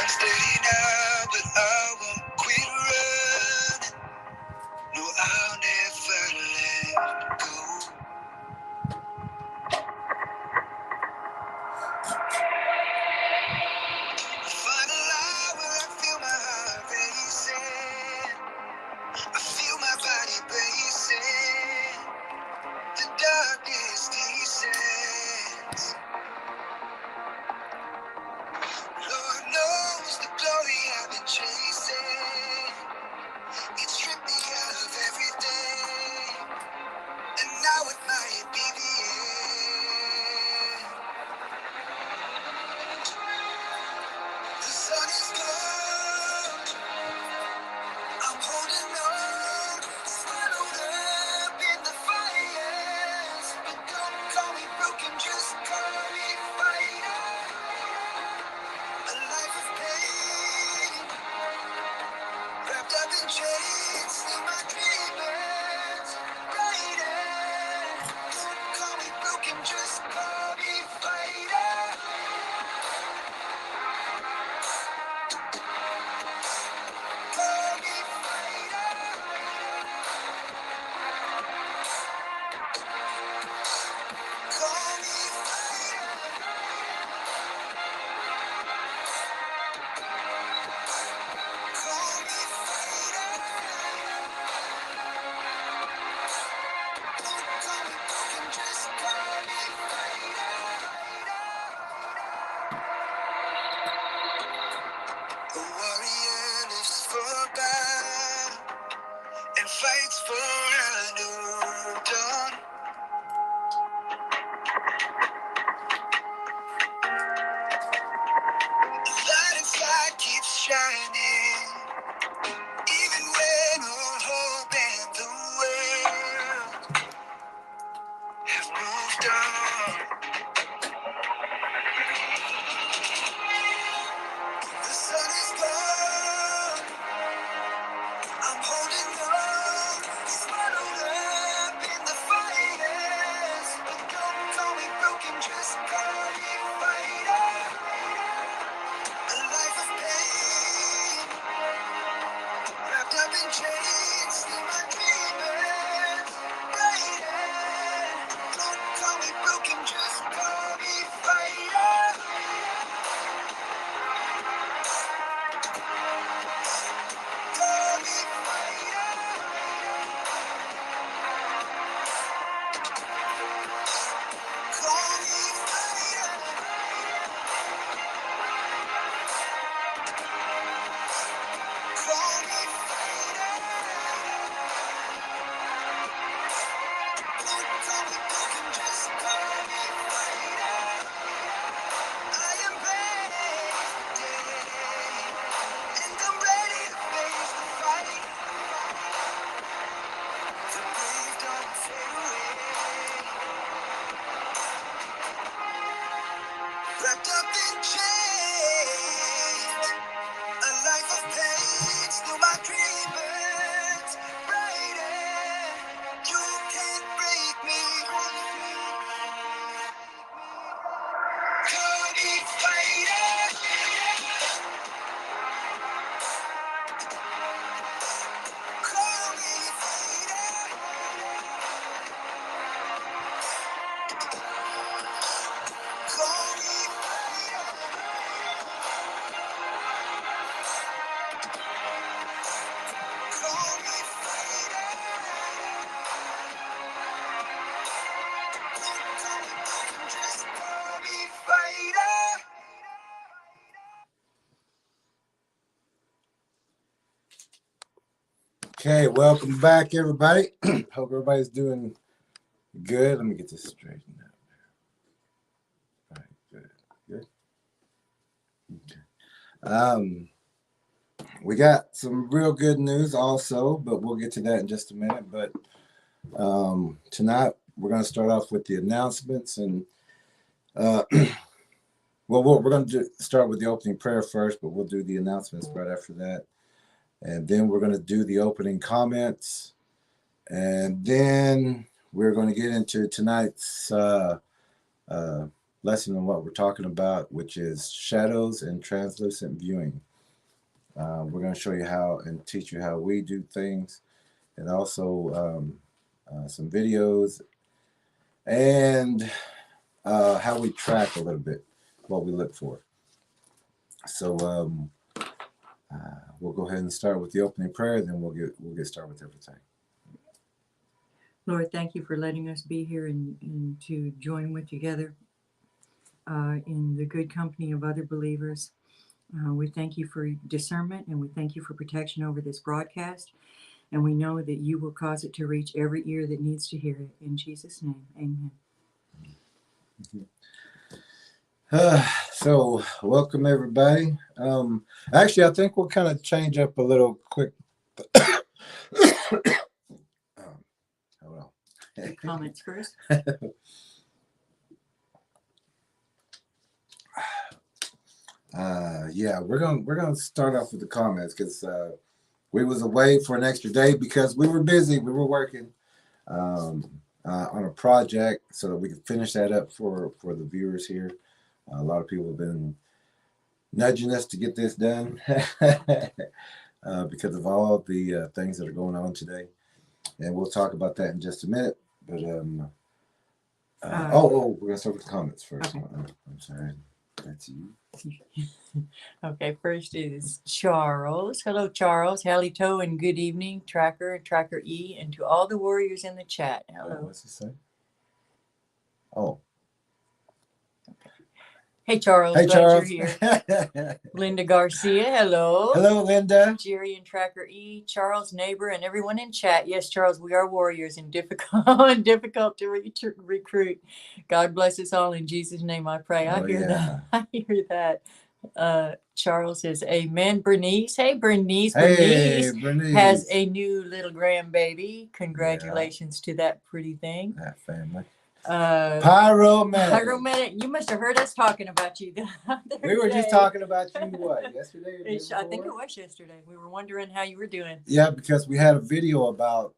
Unsteady now, but I won't quit running. No, I'll never let go. I find a lie where I feel my heart racing. I feel my body bracing. The darkness descends. Lord knows the glory I've been chasing. It stripped me out of everything, and now it might be the end. The sun is gone, I'm holding on, swallowed up in the fires. But don't call me broken, just call me fighter. A life of pain, wrapped up in chains, still my dreamers brighter. Don't call me broken, just call me fighter. Call me fighter. Call me fighter. Call me fighter. Don't call me broken, just call me fighter. A warrior lives for battle and fights for a new dawn. The light inside keeps shining, even when all hope and the world have moved on. The sun is gone, I'm holding on, swallowed up in the fires. But don't call me broken, just call me fighter. A life of pain, wrapped up in chains, still my dreamers brighter. Don't call me broken, just call me fighter. Call me fighter. Call me fighter. Call me fighter. Don't call me broken, just call me fighter. I am ready, and I'm ready to face the fight. The brave don't fade away, wrapped up in chains. A life of pain, still my dreamers brighter. You can't break me. Call me fighter. Call me fighter. Call me fighter. Call me fighter. Don't call me broken, just call me fighter. Okay, welcome back, everybody. Hope everybody's doing good. Let me get this straightened out. All right, good. Okay. We got some real good news also, but we'll get to that in just a minute. But tonight we're going to start off with the announcements, and well, we're going to start with the opening prayer first, but we'll do the announcements right after that. And then we're going to do the opening comments. And then we're going to get into tonight's lesson on what we're talking about, which is shadows and translucent viewing. We're going to show you how and teach you how we do things, and also some videos and how we track a little bit what we look for. So we'll go ahead and start with the opening prayer, then we'll get started with everything. Lord, thank you for letting us be here and to join with together in the good company of other believers. We thank you for discernment, and we thank you for protection over this broadcast. And we know that you will cause it to reach every ear that needs to hear it. In Jesus' name, amen. So welcome everybody. Actually, I think we'll kind of change up a little quick. Hold on. Comments first. Yeah, we're gonna start off with the comments because we was away for an extra day because we were busy. We were working on a project so that we could finish that up for the viewers here. A lot of people have been nudging us to get this done because of all the things that are going on today, and we'll talk about that in just a minute. But we're gonna start with the comments first. Okay. I'm sorry, that's you. Okay, first is Charles. Hello, Charles. Halito, and good evening, Tracker and Tracker E, and to all the warriors in the chat. Hello. What's he say? Oh. Hey, Charles. Hey, Glad Charles. you're here. Linda Garcia. Hello. Hello, Linda. Jerry and Tracker E, Charles, neighbor, and everyone in chat. Yes, Charles, we are warriors and difficult to recruit. God bless us all in Jesus' name. I pray. I hear that. I hear that. Charles says, "Amen." Bernice, hey Bernice. Hey, Bernice has a new little grandbaby. Congratulations to that pretty thing. That family. Pyromedic. You must have heard us talking about you the other We were day. just talking about you, what, yesterday? I think it was yesterday. We were wondering how you were doing. Yeah, because we had a video about,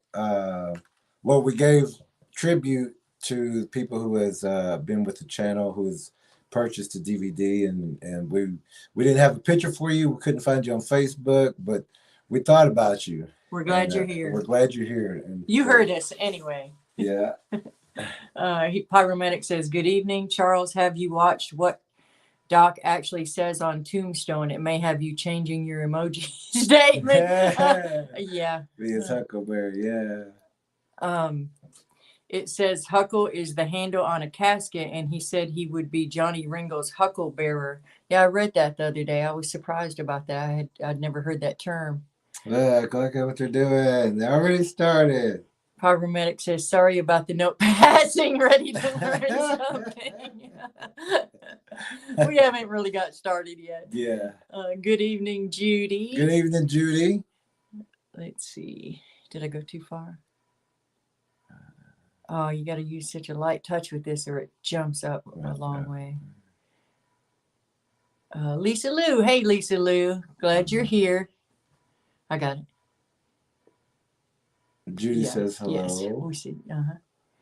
we gave tribute to people who has been with the channel, who's purchased the DVD, and we didn't have a picture for you. We couldn't find you on Facebook, but we thought about you. We're glad you're here. We're glad you're here. And you heard us anyway. Yeah. Pyromedic says, good evening, Charles. Have you watched what Doc actually says on Tombstone? It may have you changing your emoji statement. Yeah. It's Huckleberry, yeah. It says Huckle is the handle on a casket, and he said he would be Johnny Ringo's hucklebearer. Yeah, I read that the other day. I was surprised about that. I'd never heard that term. Look at what they're doing. They already started. Pyromedic says, sorry about the note passing, ready to learn something. We haven't really got started yet. Yeah. Good evening, Judy. Good evening, Judy. Let's see. Did I go too far? Oh, you got to use such a light touch with this or it jumps up a long way. Lisa Lou. Hey, Lisa Lou. Glad you're here. I got it. Judy says hello. Yes, we see.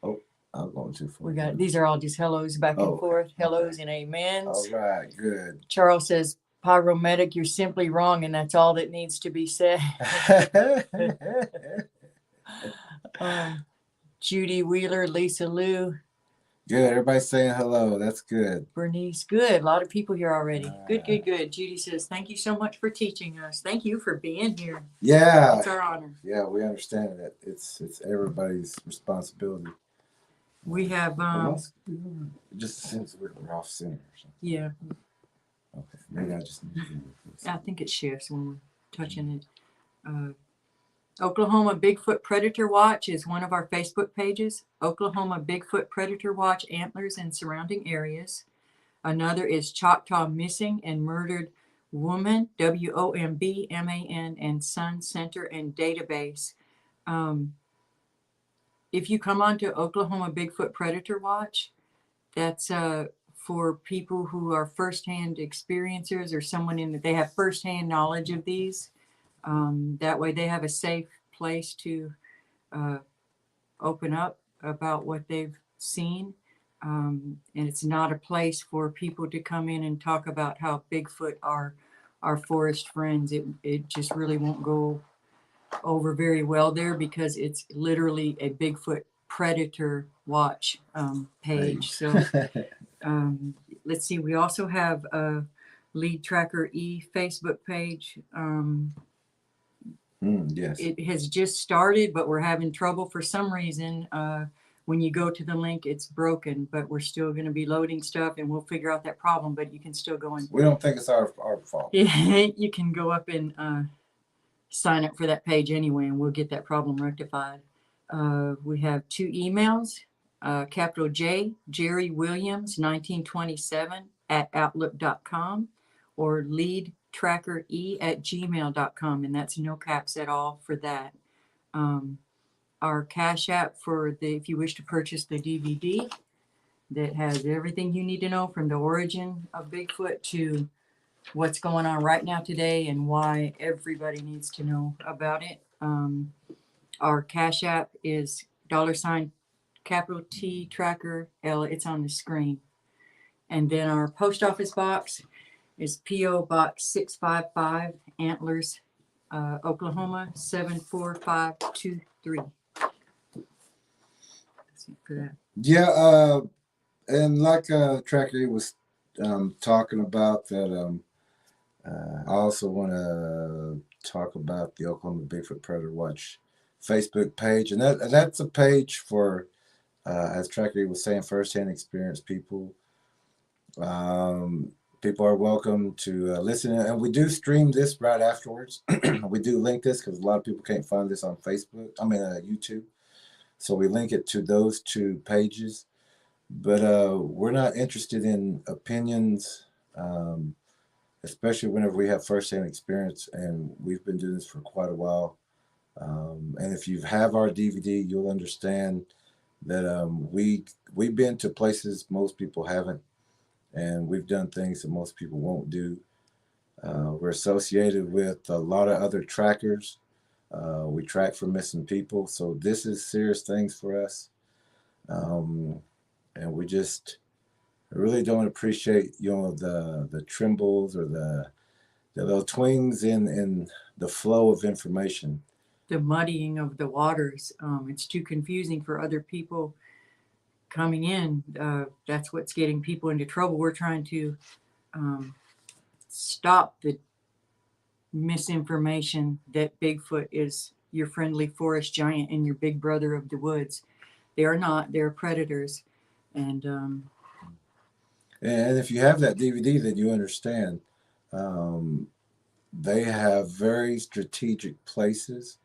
Oh, I'm going too far. We got it. These are all just hellos back and forth. Hellos and amens. All right, good. Charles says, Pyromedic, you're simply wrong, and that's all that needs to be said. Judy Wheeler, Lisa Lou. Good. Everybody's saying hello. That's good. Bernice, good. A lot of people here already. Good. Judy says, thank you so much for teaching us. Thank you for being here. Yeah. It's our honor. Yeah, we understand that. It's everybody's responsibility. We have it just seems we're off center or something. Yeah. Okay. Maybe I just need to do this. I think it shifts when we're touching it. Oklahoma Bigfoot Predator Watch is one of our Facebook pages. Oklahoma Bigfoot Predator Watch, Antlers and surrounding areas. Another is Choctaw Missing and Murdered Woman, WOMBMAN, and Sun Center and Database. If you come onto Oklahoma Bigfoot Predator Watch, that's for people who are firsthand experiencers or someone they have firsthand knowledge of these. That way they have a safe place to open up about what they've seen. And it's not a place for people to come in and talk about how Bigfoot are our forest friends. It just really won't go over very well there because it's literally a Bigfoot predator watch page. So let's see, we also have a Lead Tracker E Facebook page. Yes. It has just started, but we're having trouble for some reason. When you go to the link, it's broken, but we're still going to be loading stuff and we'll figure out that problem, but you can still go and We don't think it's our fault. you can go up and sign up for that page anyway, and we'll get that problem rectified. We have 2 emails, capital J, Jerry Williams, 1927 at outlook.com, or leadtrackere@gmail.com, and that's no caps at all for that. Our Cash App for if you wish to purchase the DVD that has everything you need to know from the origin of Bigfoot to what's going on right now today and why everybody needs to know about it. Our Cash App is $capital T TrackerElla. It's on the screen. And then our post office box is P.O. Box 655, Antlers, Oklahoma 74523. That's it for that. Yeah, and like Tracker was talking about that, I also want to talk about the Oklahoma Bigfoot Predator Watch Facebook page, and that's a page for, as Tracker was saying, firsthand experience people. People are welcome to listen, and we do stream this right afterwards. We do link this because a lot of people can't find this on Facebook. I mean YouTube, so we link it to those 2 pages. But we're not interested in opinions, especially whenever we have firsthand experience, and we've been doing this for quite a while. And if you have our DVD, you'll understand that we've been to places most people haven't, and we've done things that most people won't do. We're associated with a lot of other trackers. We track for missing people, so this is serious things for us. And we just really don't appreciate, the trembles or the little twings in the flow of information. The muddying of the waters. It's too confusing for other people coming in. That's what's getting people into trouble. We're trying to stop the misinformation that Bigfoot is your friendly forest giant and your big brother of the woods. They are not. They're predators. And if you have that DVD, then you understand. They have very strategic places.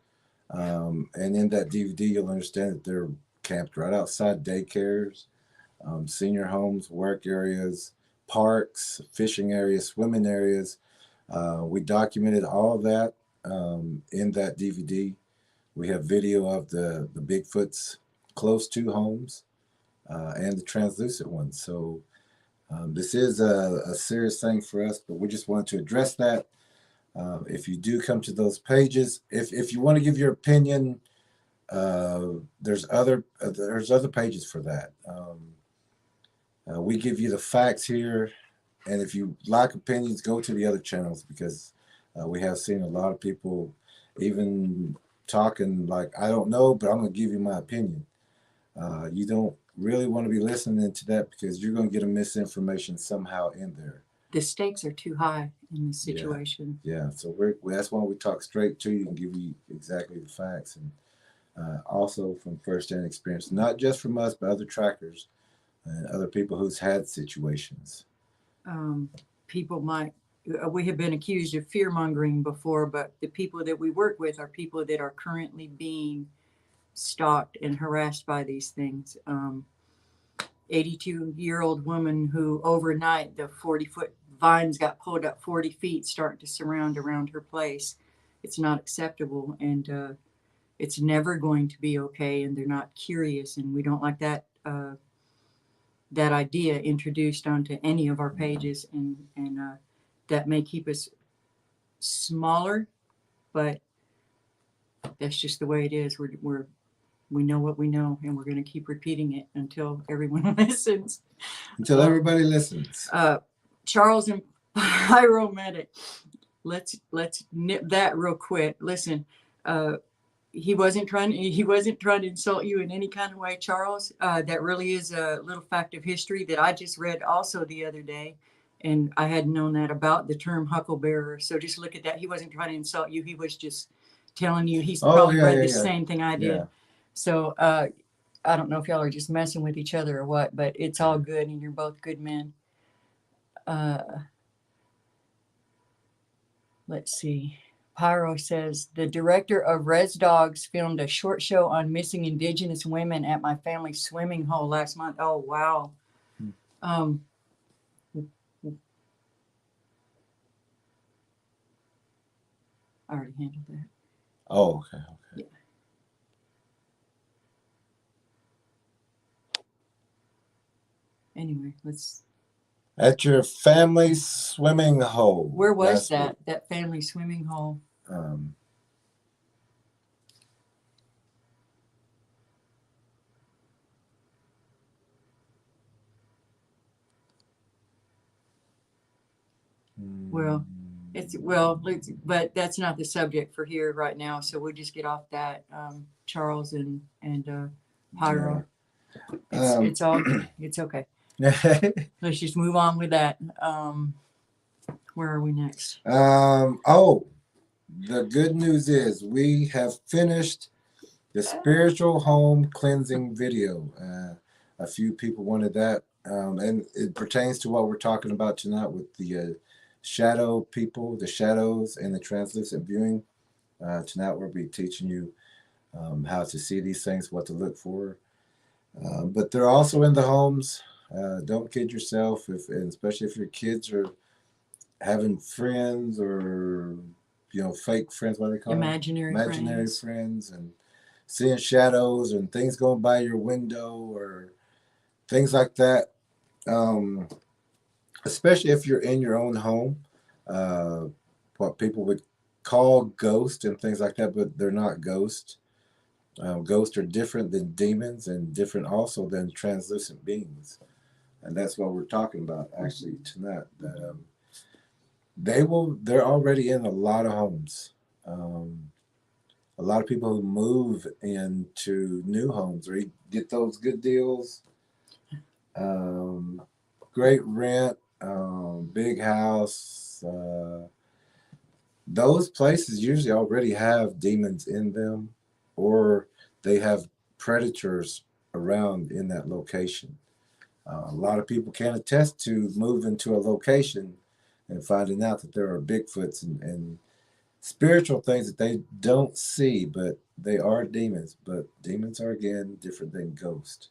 And in that DVD, you'll understand that they're camped right outside daycares, senior homes, work areas, parks, fishing areas, swimming areas. We documented all of that in that DVD. We have video of the Bigfoots close to homes and the translucent ones. So this is a serious thing for us, but we just want to address that. If you do come to those pages, if you want to give your opinion, there's other pages for that. We give you the facts here, and if you like opinions, go to the other channels, because we have seen a lot of people even talking like, I don't know, but I'm going to give you my opinion. You don't really want to be listening to that, because you're going to get a misinformation somehow in there. The stakes are too high in this situation. Yeah. So that's why we talk straight to you and give you exactly the facts, and also from firsthand experience, not just from us, but other trackers and other people who's had situations. People we have been accused of fear mongering before, but the people that we work with are people that are currently being stalked and harassed by these things. 82-year-old woman who overnight the 40-foot vines got pulled up 40 feet, starting to surround around her place. It's not acceptable, and it's never going to be okay. And they're not curious, and we don't like that that idea introduced onto any of our pages, and that may keep us smaller, but that's just the way it is. We're we know what we know, and we're going to keep repeating it until everyone listens. Until everybody listens. Charles and Pyromedic. Let's nip that real quick. Listen, he wasn't trying to insult you in any kind of way, Charles. That really is a little fact of history that I just read also the other day, and I hadn't known that about the term hucklebearer. So just look at that. He wasn't trying to insult you. He was just telling you he's probably read the same thing I did. Yeah. So I don't know if y'all are just messing with each other or what, but it's all good, and you're both good men. Let's see. Pyro says, the director of Res Dogs filmed a short show on missing Indigenous women at my family's swimming hole last month. Oh, wow. I already handled that. Oh, okay. Yeah. Anyway, let's... At your family swimming hole. Where was that? Week. That family swimming hole? But that's not the subject for here right now. So we'll just get off that. Charles and Pyro. Yeah. It's all. It's okay. Let's just move on with that. Where are we next? Oh, the good news is we have finished the spiritual home cleansing video. A few people wanted that, and it pertains to what we're talking about tonight with the shadow people, the shadows, and the translucent viewing. Tonight we'll be teaching you how to see these things, what to look for. But they're also in the homes. Don't kid yourself, and especially if your kids are having friends or fake friends, what do they call imaginary friends, and seeing shadows and things going by your window or things like that. Especially if you're in your own home, what people would call ghosts and things like that, but they're not ghosts. Ghosts are different than demons and different also than translucent beings. And that's what we're talking about actually tonight. That they're already in a lot of homes. A lot of people who move into new homes or get those good deals, great rent, big house. Those places usually already have demons in them, or they have predators around in that location. A lot of people can attest to moving to a location and finding out that there are Bigfoots and spiritual things that they don't see, but they are demons. But demons are, again, different than ghosts.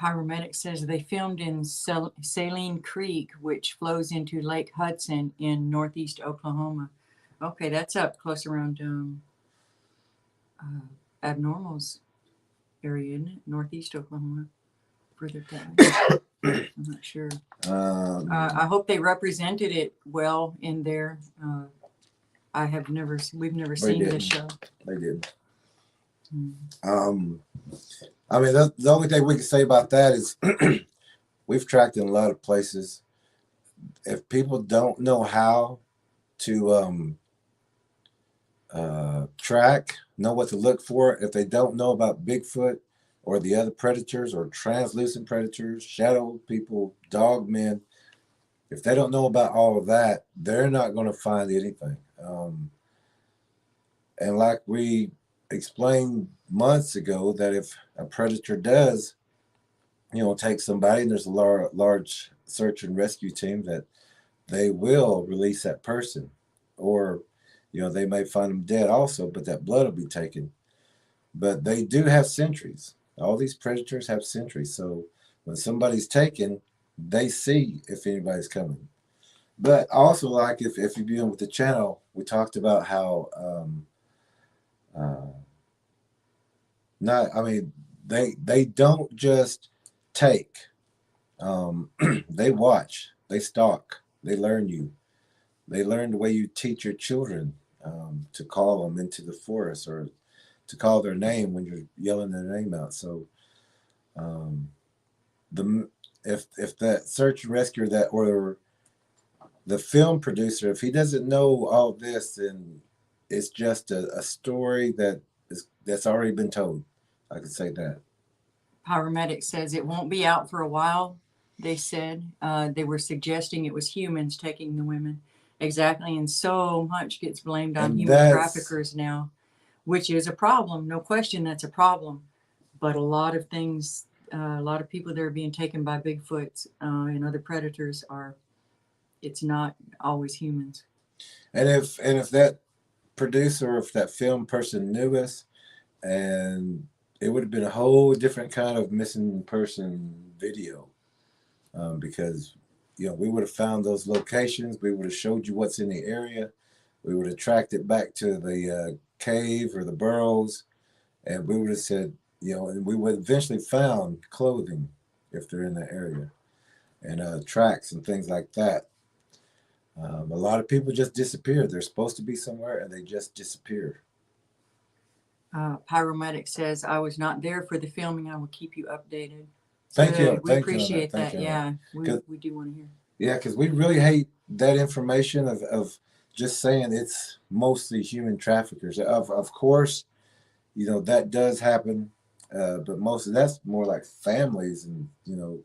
Pyromedic says they filmed in Saline Creek, which flows into Lake Hudson in northeast Oklahoma. Okay, that's up close around Abnormal's area, isn't it? Northeast Oklahoma. Further down. I'm not sure. I hope they represented it well in there. We've never seen this show. They did. I mean, the only thing we can say about that is we've tracked in a lot of places. If people don't know how to track, know what to look for, if they don't know about Bigfoot or the other predators or translucent predators, shadow people, dog men, if they don't know about all of that, they're not going to find anything. And like we explained months ago, that if a predator does, take somebody, and there's a large search and rescue team, that they will release that person, or they may find them dead also, but that blood will be taken. But they do have sentries. All these predators have sentries, so when somebody's taken, they see if anybody's coming. But also, like if you've been with the channel, we talked about how they don't just take. They watch, they stalk, they learn you. They learn the way you teach your children to call them into the forest, or to call their name when you're yelling their name out. So the if that search and rescue that or the film producer, if he doesn't know all this, then it's just a story that's already been told. I could say that. Paramedic says it won't be out for a while. They said they were suggesting it was humans taking the women. Exactly, and so much gets blamed on And human traffickers now, which is a problem. No question, that's a problem. But a lot of things, a lot of people that are being taken by Bigfoots and other predators are. It's not always humans. And if that producer, or if that film person knew us, and it would have been a whole different kind of missing person video, because we would have found those locations, we would have showed you what's in the area, we would have tracked it back to the cave or the burrows, and we would have said, and we would eventually found clothing if they're in the area, and tracks and things like that. A lot of people just disappear. They're supposed to be somewhere and they just disappear. Pyromedic says, I was not there for the filming. I will keep you updated. Thank you. We appreciate that. Yeah, we do want to hear. Yeah, because we really hate that information of just saying it's mostly human traffickers. Of course, that does happen, but most of that's more like families, and when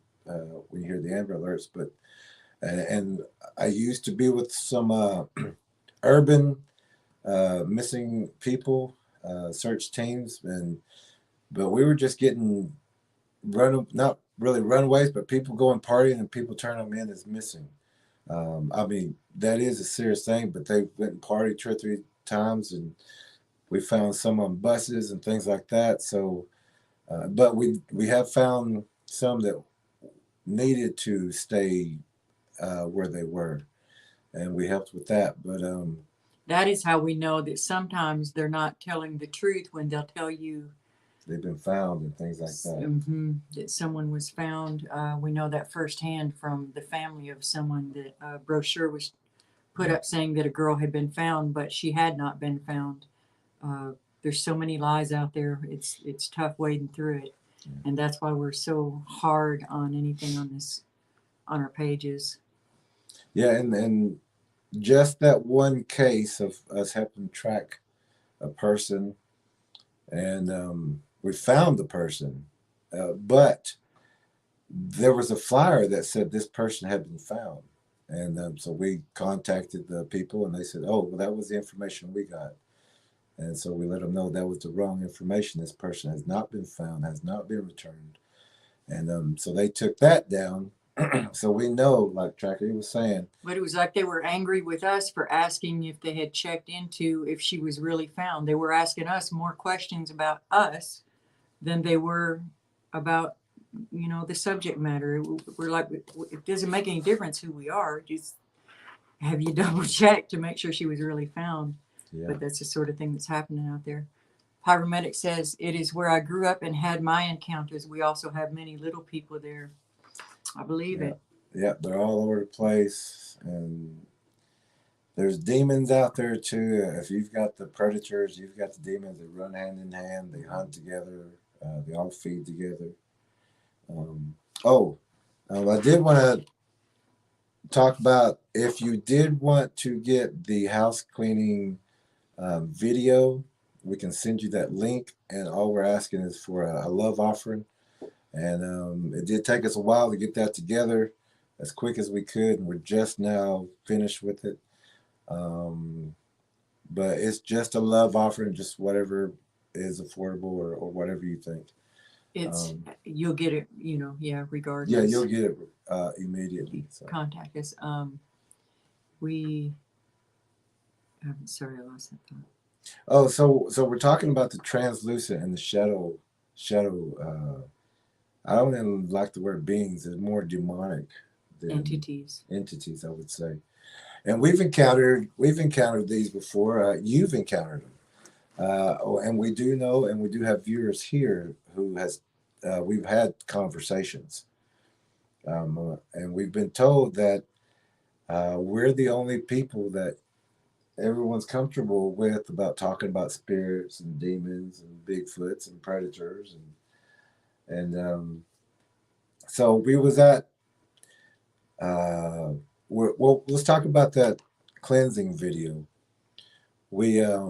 you hear the Amber Alerts. But and I used to be with some urban missing people search teams, but we were just getting not really runaways, but people going partying and people turn them in as missing. I mean, that is a serious thing, but they went and partied 2 or 3 times, and we found some on buses and things like that. So, but we have found some that needed to stay where they were, and we helped with that. But that is how we know that sometimes they're not telling the truth when they'll tell you they've been found and things like that. That someone was found. We know that firsthand from the family of someone that a brochure was put up saying that a girl had been found, but she had not been found. There's so many lies out there. It's tough wading through it, and that's why we're so hard on anything on our pages. Yeah, and just that one case of us helping track a person, and we found the person, but there was a flyer that said this person had been found, and so we contacted the people, and they said, oh, well, that was the information we got. And so we let them know that was the wrong information. This person has not been found, has not been returned. And so they took that down. So we know, like Tracker was saying. But it was like they were angry with us for asking if they had checked into if she was really found. They were asking us more questions about us than they were about, the subject matter. We're like, it doesn't make any difference who we are. Just have you double checked to make sure she was really found. Yeah. But that's the sort of thing that's happening out there. Pyromedic says, it is where I grew up and had my encounters. We also have many little people there. I believe it. Yeah, they're all over the place. And there's demons out there too. If you've got the predators, you've got the demons. They run hand in hand. They hunt together. They all feed together. I did want to talk about, if you did want to get the house cleaning video, we can send you that link, and all we're asking is for a love offering. And it did take us a while to get that together as quick as we could, and we're just now finished with it. But it's just a love offering, just whatever is affordable or whatever you think. It's you'll get it, regardless. Yeah, you'll get it immediately. So. Contact us. I'm sorry, I lost that thought. Oh, so we're talking about the translucent and the shadow. I don't even like the word beings. It's more demonic than entities, I would say. And we've encountered these before. You've encountered them, and we do know, and we do have viewers here who we've had conversations, and we've been told that we're the only people that everyone's comfortable with about talking about spirits and demons and Bigfoots and predators and so we was at well, let's talk about that cleansing video. We it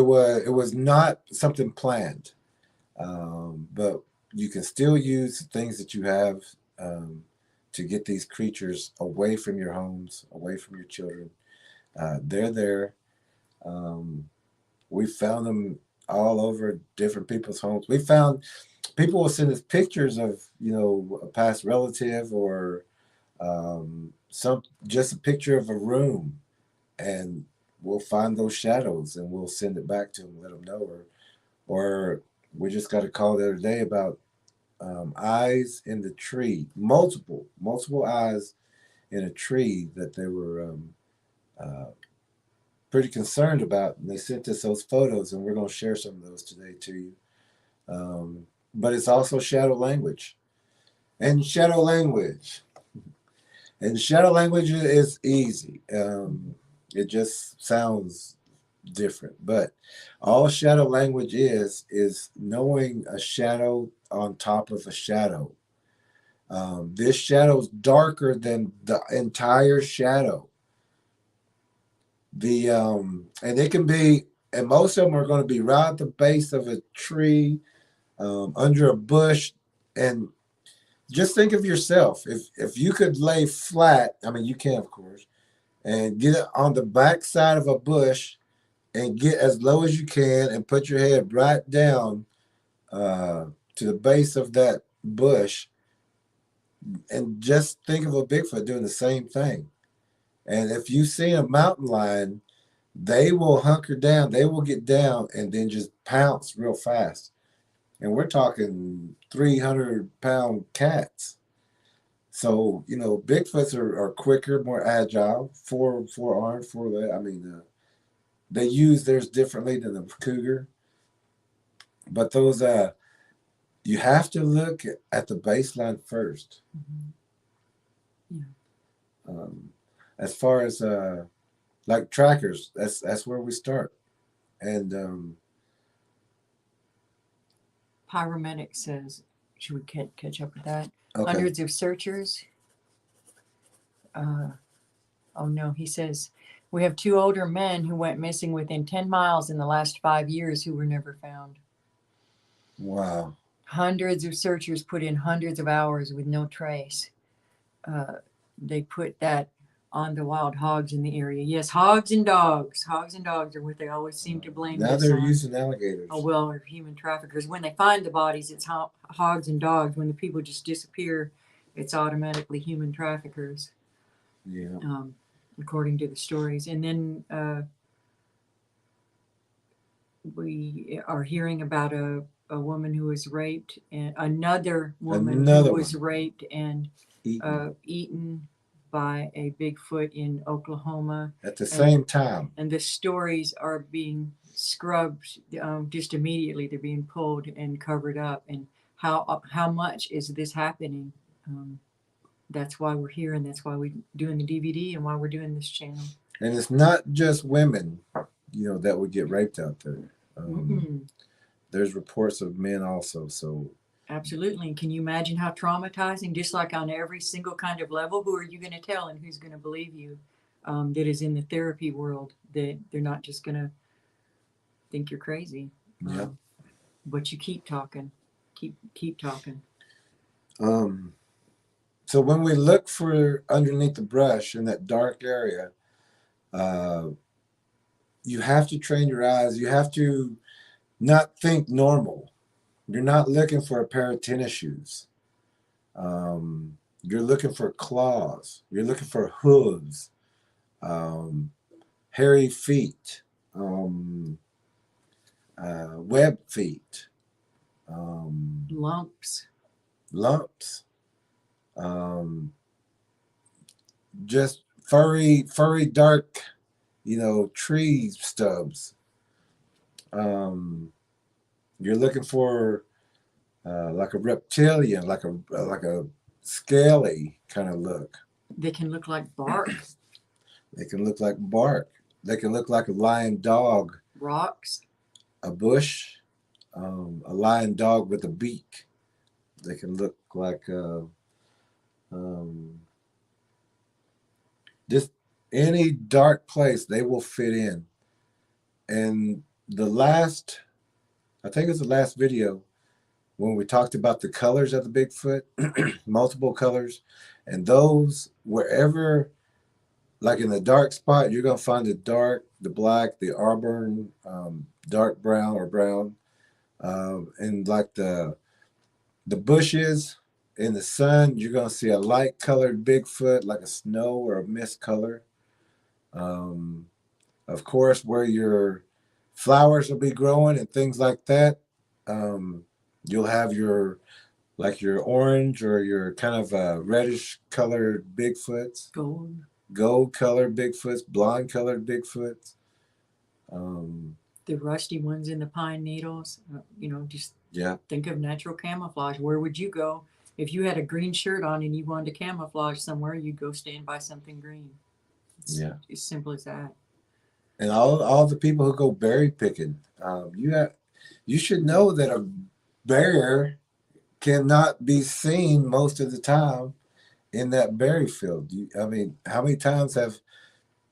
was not something planned, but you can still use the things that you have to get these creatures away from your homes, away from your children. They're there. We found them all over different people's homes. We found people will send us pictures of, a past relative or some just a picture of a room, and we'll find those shadows and we'll send it back to them, let them know. Or we just got a call the other day about eyes in the tree, multiple eyes in a tree that they were uh, pretty concerned about, and they sent us those photos, and we're going to share some of those today to you. But it's also shadow language, and shadow language, is easy. It just sounds different, but all shadow language is knowing a shadow on top of a shadow. This shadow's darker than the entire shadow. And it can be, and most of them are going to be right at the base of a tree, under a bush. And just think of yourself, if you could lay flat, I mean you can of course, and get on the back side of a bush and get as low as you can and put your head right down to the base of that bush, and just think of a Bigfoot doing the same thing. And if you see a mountain lion, they will hunker down, they will get down and then just pounce real fast. And we're talking 300-pound cats. So, Bigfoots are quicker, more agile, four armed, four legs. I mean, they use theirs differently than the cougar. But those, you have to look at the baseline first. Yeah. As far as like trackers, that's where we start. And Pyromedic says, should we catch up with that? okay. Hundreds of searchers. Oh no, he says, we have 2 older men who went missing within 10 miles in the last 5 years who were never found. Wow. Hundreds of searchers put in hundreds of hours with no trace. They put that on the wild hogs in the area. Yes, hogs and dogs. Hogs and dogs are what they always seem to blame Now this they're on. using alligators. Oh, well, or human traffickers. When they find the bodies, it's hogs and dogs. When the people just disappear, it's automatically human traffickers. Yeah. According to the stories. And then we are hearing about a woman who was raped, and another woman who was raped and eaten by a Bigfoot in Oklahoma at the same time. And the stories are being scrubbed just immediately. They're being pulled and covered up. And how much is this happening? That's why we're here, and that's why we're doing the DVD and why we're doing this channel. And it's not just women, that would get raped out there. There's reports of men also. So absolutely. And can you imagine how traumatizing? Just like on every single kind of level, who are you going to tell and who's going to believe you? That is in the therapy world, that they're not just going to think you're crazy. Yeah. But you keep talking, keep talking. So when we look for underneath the brush in that dark area, you have to train your eyes. You have to not think normal. You're not looking for a pair of tennis shoes. You're looking for claws. You're looking for hooves, hairy feet, web feet, lumps, just furry, dark, tree stubs. You're looking for like a reptilian, like a scaly kind of look. They can look like bark. They can look like bark. They can look like a lion dog, Rocks. a bush, a lion dog with a beak. They can look like um, just any dark place they will fit in. And I think it's the last video when we talked about the colors of the Bigfoot, multiple colors, and those wherever, like in the dark spot, you're gonna find the dark, the black, the auburn, dark brown or brown, and like the bushes in the sun, you're gonna see a light colored Bigfoot, like a snow or a mist color. Um, of course, where your flowers will be growing and things like that, you'll have your like your orange or your kind of reddish colored Bigfoots, Gold. gold colored Bigfoots, blonde colored Bigfoots. Um, The rusty ones in the pine needles. Just yeah, think of natural camouflage. Where would you go if you had a green shirt on and you wanted to camouflage somewhere? You'd go stand by something green. It's yeah. as simple as that. And all the people who go berry picking, you should know that a bear cannot be seen most of the time in that berry field. I mean, how many times have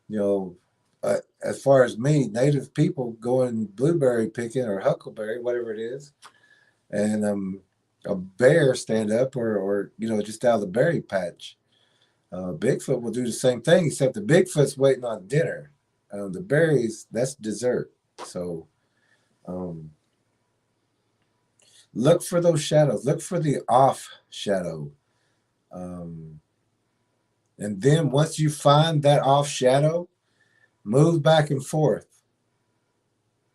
you know, as far as me, native people going blueberry picking or huckleberry, whatever it is, and a bear stand up or just out of the berry patch. Bigfoot will do the same thing, except the Bigfoot's waiting on dinner. The berries, that's dessert. So look for those shadows. Look for the off shadow. And then once you find that off shadow, move back and forth.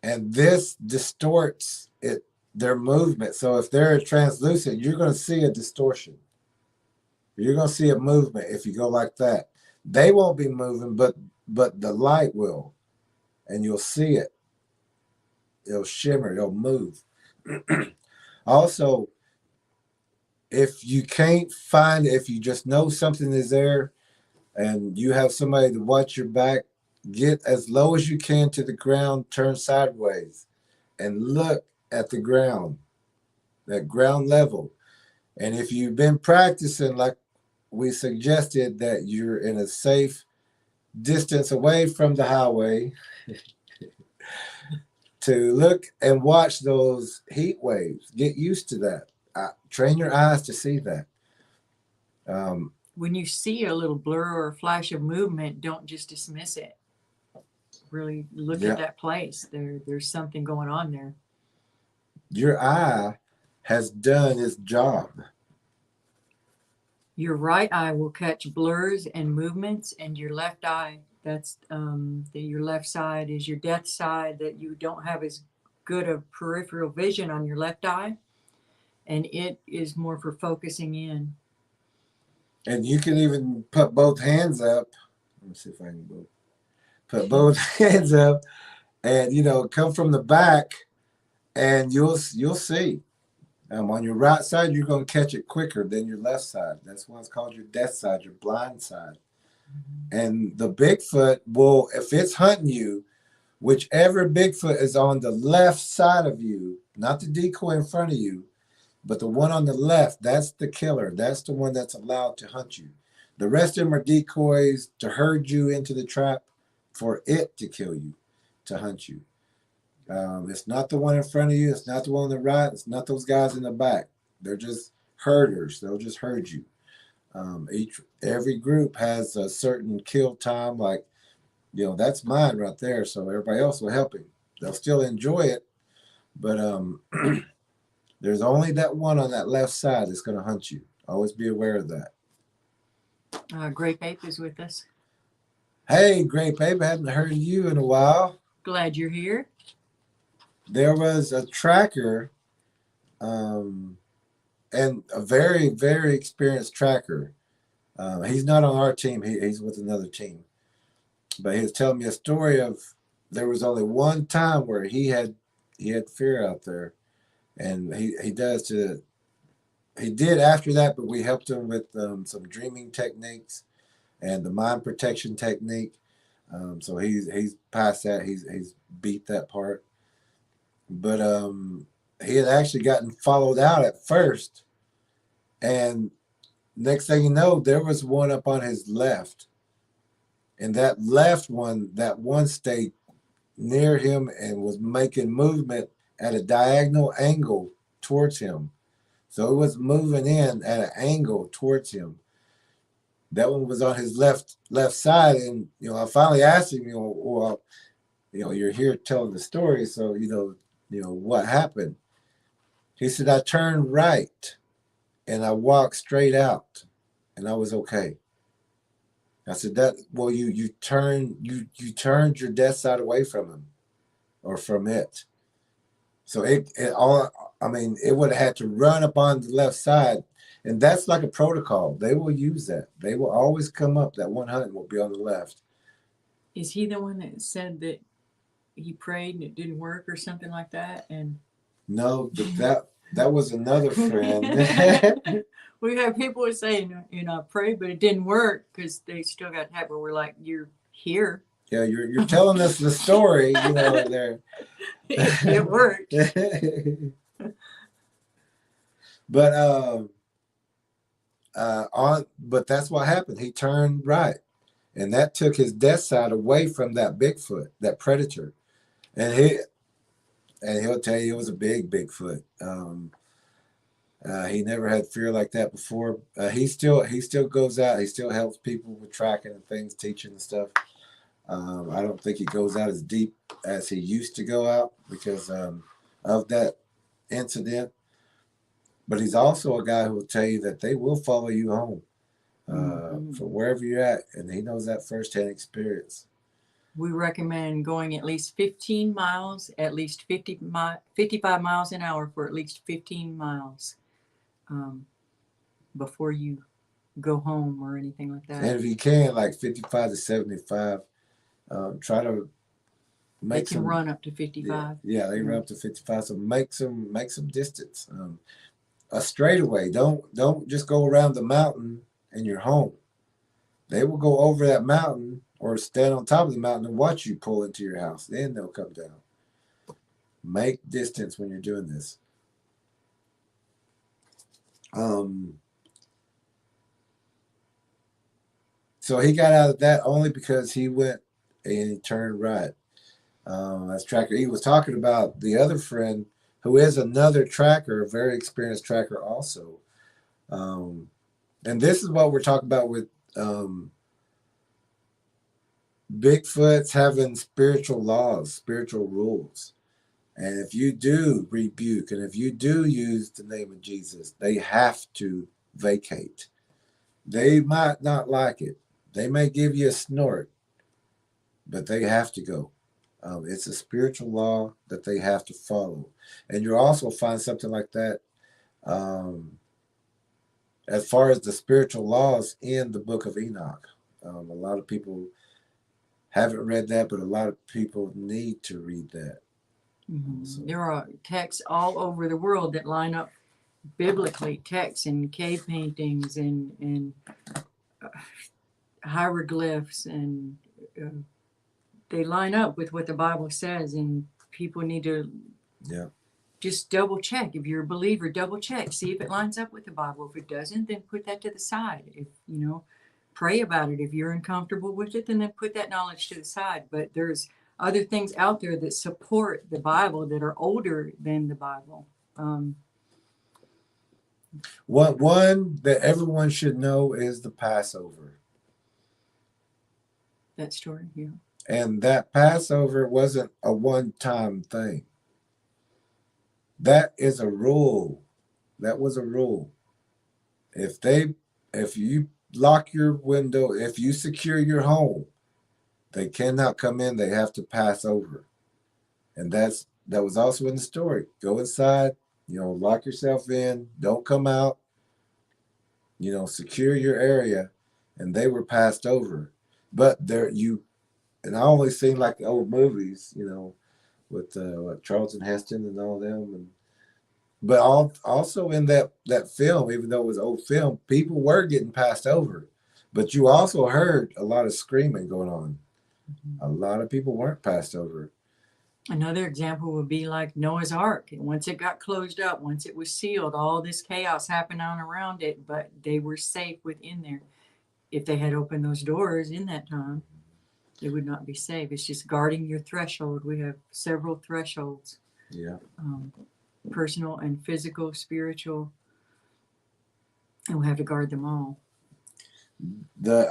And this distorts their movement. So if they're translucent, you're going to see a distortion. You're going to see a movement if you go like that. They won't be moving, but the light will, and you'll see it. It'll shimmer. It'll move. Also, if you can't find it, if you just know something is there, and you have somebody to watch your back, get as low as you can to the ground, turn sideways, and look at the ground, that ground level. And if you've been practicing, like we suggested, that you're in a safe distance away from the highway, to look and watch those heat waves. Get used to that. Train your eyes to see that. When you see a little blur or a flash of movement, don't just dismiss it. Really look at that place. There's something going on there. Your eye has done its job. Your right eye will catch blurs and movements, and your left eye, that's your left side is your death side, that you don't have as good of peripheral vision on your left eye, and it is more for focusing in. And you can even put both hands up. Let me see if I can put both hands up, and come from the back, and you'll see. On your right side, you're going to catch it quicker than your left side. That's why it's called your death side, your blind side. And the Bigfoot will, if it's hunting you, whichever Bigfoot is on the left side of you, not the decoy in front of you, but the one on the left, that's the killer. That's the one that's allowed to hunt you. The rest of them are decoys to herd you into the trap for it to kill you, to hunt you. It's not the one in front of you. It's not the one on the right. It's not those guys in the back. They're just herders. They'll just herd you. Every group has a certain kill time. Like, that's mine right there. So everybody else will help him. They'll still enjoy it, but there's only that one on that left side that's going to hunt you. Always be aware of that. Grape Ape is with us. Hey, Grape Ape, I haven't heard of you in a while. Glad you're here. There was a tracker, and a very, very experienced tracker. He's not on our team. He's with another team. But he was telling me a story of there was only one time where he had fear out there, and he did after that. But we helped him with some dreaming techniques and the mind protection technique. So he's past that. He's beat that part. But he had actually gotten followed out at first, and next thing you know, there was one up on his left, and that one stayed near him and was making movement at a diagonal angle towards him. So it was moving in at an angle towards him. That one was on his left side, and I finally asked him, well, you're here telling the story, so what happened? He said, I turned right and I walked straight out, and I was okay. I said, you turned your death side away from him or from it. So it would have had to run up on the left side. And that's like a protocol. They will use that. They will always come up. That one hunting will be on the left. Is he the one that said that he prayed and it didn't work or something like that? And no, that was another friend. We have people who say, I prayed, but it didn't work because they still got to have it. We're like, you're here. Yeah, you're telling us the story, there. It worked. But but that's what happened. He turned right, and that took his death side away from that Bigfoot, that predator, and he'll tell you it was a big Bigfoot. He never had fear like that before. He still goes out. He still helps people with tracking and things, teaching and stuff. I don't think he goes out as deep as he used to go out because of that incident. But he's also a guy who will tell you that they will follow you home from wherever you're at, and he knows that firsthand experience. We recommend going at least 15 miles, at least 55 miles an hour for at least 15 miles before you go home or anything like that. And if you can, like 55 to 75, try to make they can run up to 55. Yeah, they run up to 55. So make some distance. A straightaway. Don't just go around the mountain and you're home. They will go over that mountain or stand on top of the mountain and watch you pull into your house. Then they'll come down. Make distance when you're doing this. So he got out of that only because he went and he turned right. That's Tracker. He was talking about the other friend who is another tracker, a very experienced tracker also. And this is what we're talking about with Bigfoot's having spiritual laws, spiritual rules. And if you do rebuke and if you do use the name of Jesus, they have to vacate. They might not like it. They may give you a snort, but they have to go. It's a spiritual law that they have to follow. And you'll also find something like that as far as the spiritual laws in the book of Enoch. A lot of people haven't read that, but a lot of people need to read that. Mm-hmm. So, there are texts all over the world that line up biblically, texts and cave paintings and hieroglyphs, and they line up with what the Bible says, and people need to just double check. If you're a believer, double check, see if it lines up with the Bible. If it doesn't, then put that to the side. If pray about it. If you're uncomfortable with it, then put that knowledge to the side. But there's other things out there that support the Bible that are older than the Bible. One that everyone should know is the Passover. That story, yeah. And that Passover wasn't a one-time thing. That is a rule. That was a rule. If you lock your window, if you secure your home, they cannot come in. They have to pass over. And that was also in the story. Go inside, lock yourself in, don't come out, secure your area. And they were passed over. But and I always seen like the old movies, with Charlton Heston and all them. But also in that film, even though it was old film, people were getting passed over. But you also heard a lot of screaming going on. A lot of people weren't passed over. Another example would be like Noah's Ark. Once it got closed up, once it was sealed, all this chaos happened on around it, but they were safe within there. If they had opened those doors in that time, they would not be safe. It's just guarding your threshold. We have several thresholds. Yeah. Personal and physical, spiritual, and we have to guard them all. The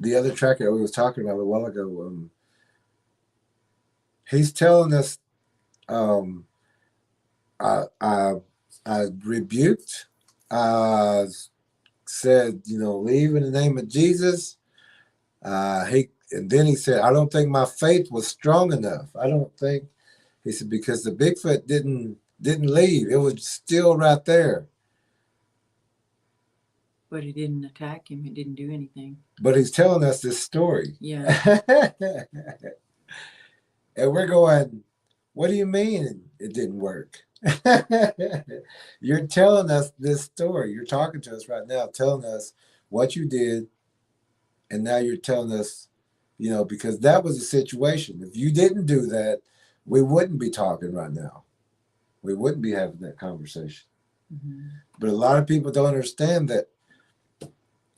the other tracker that we was talking about a while ago, he's telling us, I rebuked, said, leave in the name of Jesus. And then he said, I don't think my faith was strong enough. I don't think, he said, because the Bigfoot didn't leave. It was still right there. But it didn't attack him. It didn't do anything. But he's telling us this story. Yeah. And we're going, what do you mean it didn't work? You're telling us this story. You're talking to us right now, telling us what you did. And now you're telling us, because that was a situation. If you didn't do that, we wouldn't be talking right now. We wouldn't be having that conversation. Mm-hmm. But a lot of people don't understand that.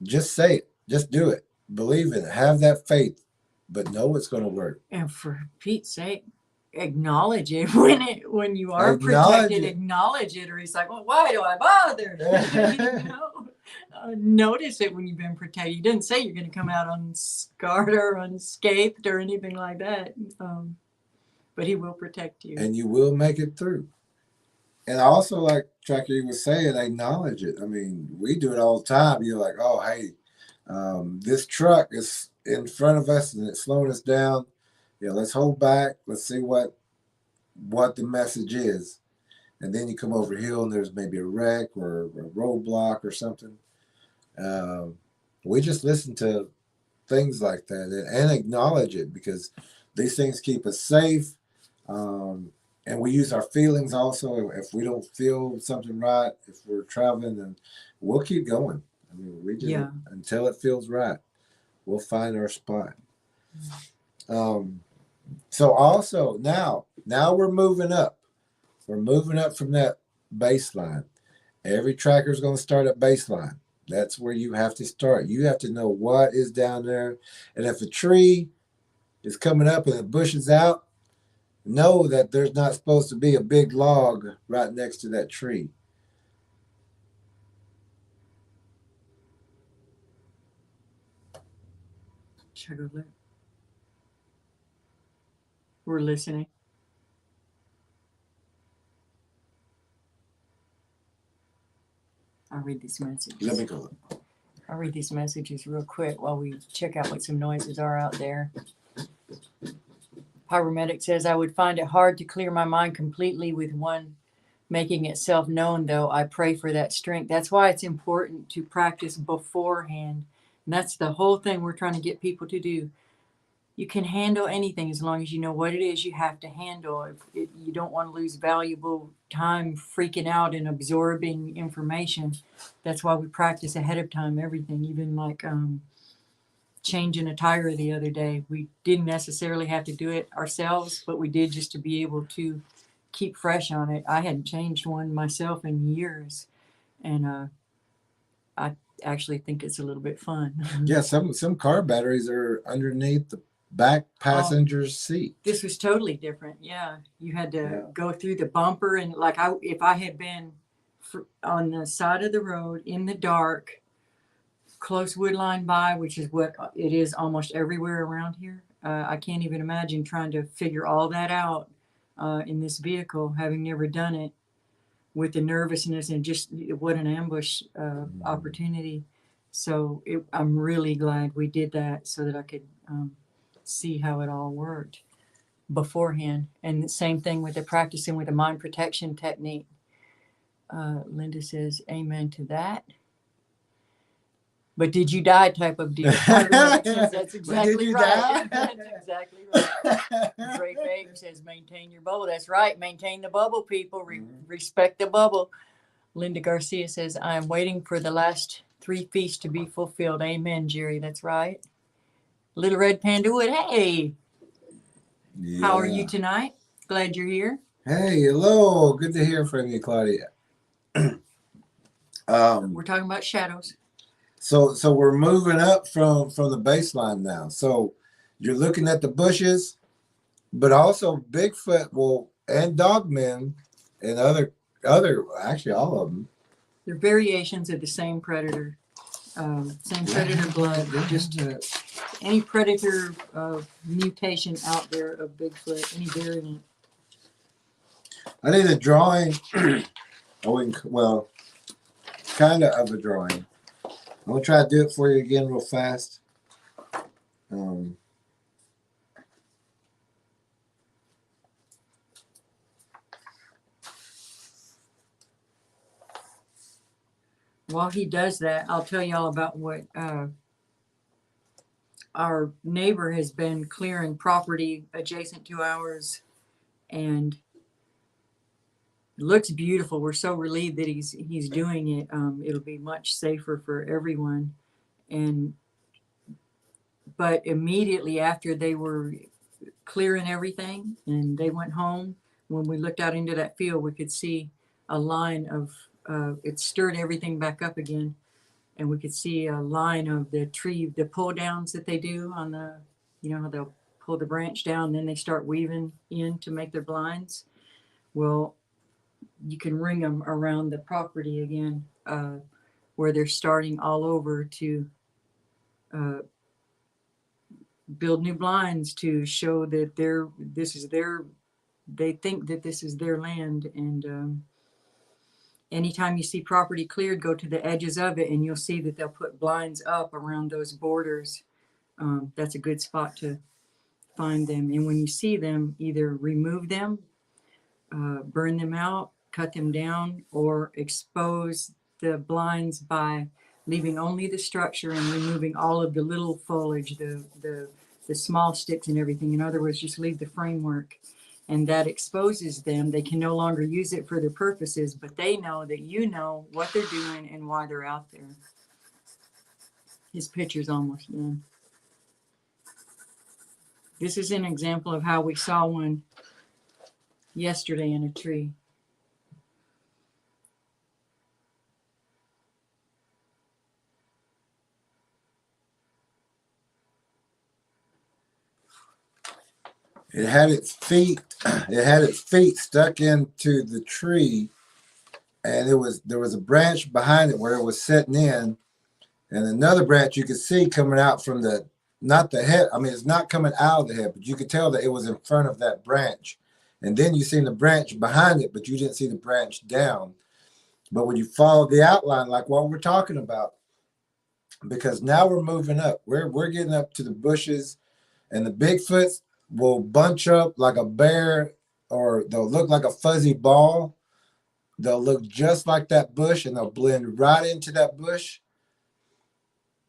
Just say it. Just do it. Believe in it. Have that faith. But know it's going to work. And for Pete's sake, acknowledge it when you are protected. Acknowledge it, or he's like, well, why do I bother? Notice it when you've been protected. He didn't say you're going to come out unscarred or unscathed or anything like that. But he will protect you. And you will make it through. And also, like TrackerElla was saying, acknowledge it. I mean, we do it all the time. You're like, oh, hey, this truck is in front of us and it's slowing us down. Let's hold back. Let's see what the message is. And then you come over here and there's maybe a wreck or a roadblock or something. We just listen to things like that and acknowledge it, because these things keep us safe. And we use our feelings also. If we don't feel something right, if we're traveling, then we'll keep going. I mean, we just, until it feels right, we'll find our spot. So also now we're moving up. We're moving up from that baseline. Every tracker is going to start at baseline. That's where you have to start. You have to know what is down there. And if a tree is coming up and the bush is out, know that there's not supposed to be a big log right next to that tree. Should I go look? We're listening. I'll read these messages. Let me go. I'll read these messages real quick while we check out what some noises are out there. Pyromedic says, I would find it hard to clear my mind completely with one making itself known, though. I pray for that strength. That's why it's important to practice beforehand. And that's the whole thing we're trying to get people to do. You can handle anything as long as you know what it is you have to handle. You don't want to lose valuable time freaking out and absorbing information. That's why we practice ahead of time, everything, even like changing a tire the other day. We didn't necessarily have to do it ourselves, but we did just to be able to keep fresh on it. I hadn't changed one myself in years, and I actually think it's a little bit fun. Yeah, some car batteries are underneath the back passenger's seat. This was totally different. Yeah, you had to go through the bumper, and like if I had been on the side of the road in the dark, close wood line by, which is what it is almost everywhere around here. I can't even imagine trying to figure all that out in this vehicle, having never done it, with the nervousness and just what an ambush opportunity. So I'm really glad we did that so that I could see how it all worked beforehand. And the same thing with the practicing with the mind protection technique. Linda says, amen to that. But did you die type of deal? That's exactly right. That's exactly right. Ray Faber says, maintain your bubble. That's right. Maintain the bubble, people. Respect the bubble. Linda Garcia says, I am waiting for the last 3 feasts to be fulfilled. Amen, Jerry. That's right. Little Red Panda Wood. Hey, Yeah. how are you tonight? Glad you're here. Hey, hello. Good to hear from you, Claudia. We're talking about shadows. So we're moving up from the baseline now. So you're looking at the bushes, but also Bigfoot will and dogmen and other actually all of them. They're variations of the same predator. Same predator blood. They're just any predator mutation out there of Bigfoot, any variant. I need a drawing. Well, kind of a drawing. I'm gonna try to do it for you again real fast. While he does that, I'll tell you all about what our neighbor has been clearing property adjacent to ours, and it looks beautiful. We're so relieved that he's doing it. It'll be much safer for everyone. But immediately after they were clearing everything and they went home, when we looked out into that field, we could see a line of it stirred everything back up again, and we could see a line of the tree, the pull downs that they do on the, how they'll pull the branch down, then they start weaving in to make their blinds. Well, you can ring them around the property again, where they're starting all over to build new blinds to show that they think that this is their land. And anytime you see property cleared, go to the edges of it and you'll see that they'll put blinds up around those borders. That's a good spot to find them. And when you see them, either remove them, burn them out, cut them down, or expose the blinds by leaving only the structure and removing all of the little foliage, the small sticks and everything. In other words, just leave the framework. And that exposes them. They can no longer use it for their purposes, but they know that you know what they're doing and why they're out there. His picture's almost done. This is an example of how we saw one yesterday in a tree. It had its feet stuck into the tree, and there was a branch behind it where it was setting in, and another branch you could see coming out from not the head. I mean, it's not coming out of the head, but you could tell that it was in front of that branch. And then you seen the branch behind it, but you didn't see the branch down. But when you follow the outline, like what we're talking about, because now we're moving up, we're getting up to the bushes, and the Bigfoots will bunch up like a bear, or they'll look like a fuzzy ball. They'll look just like that bush, and they'll blend right into that bush.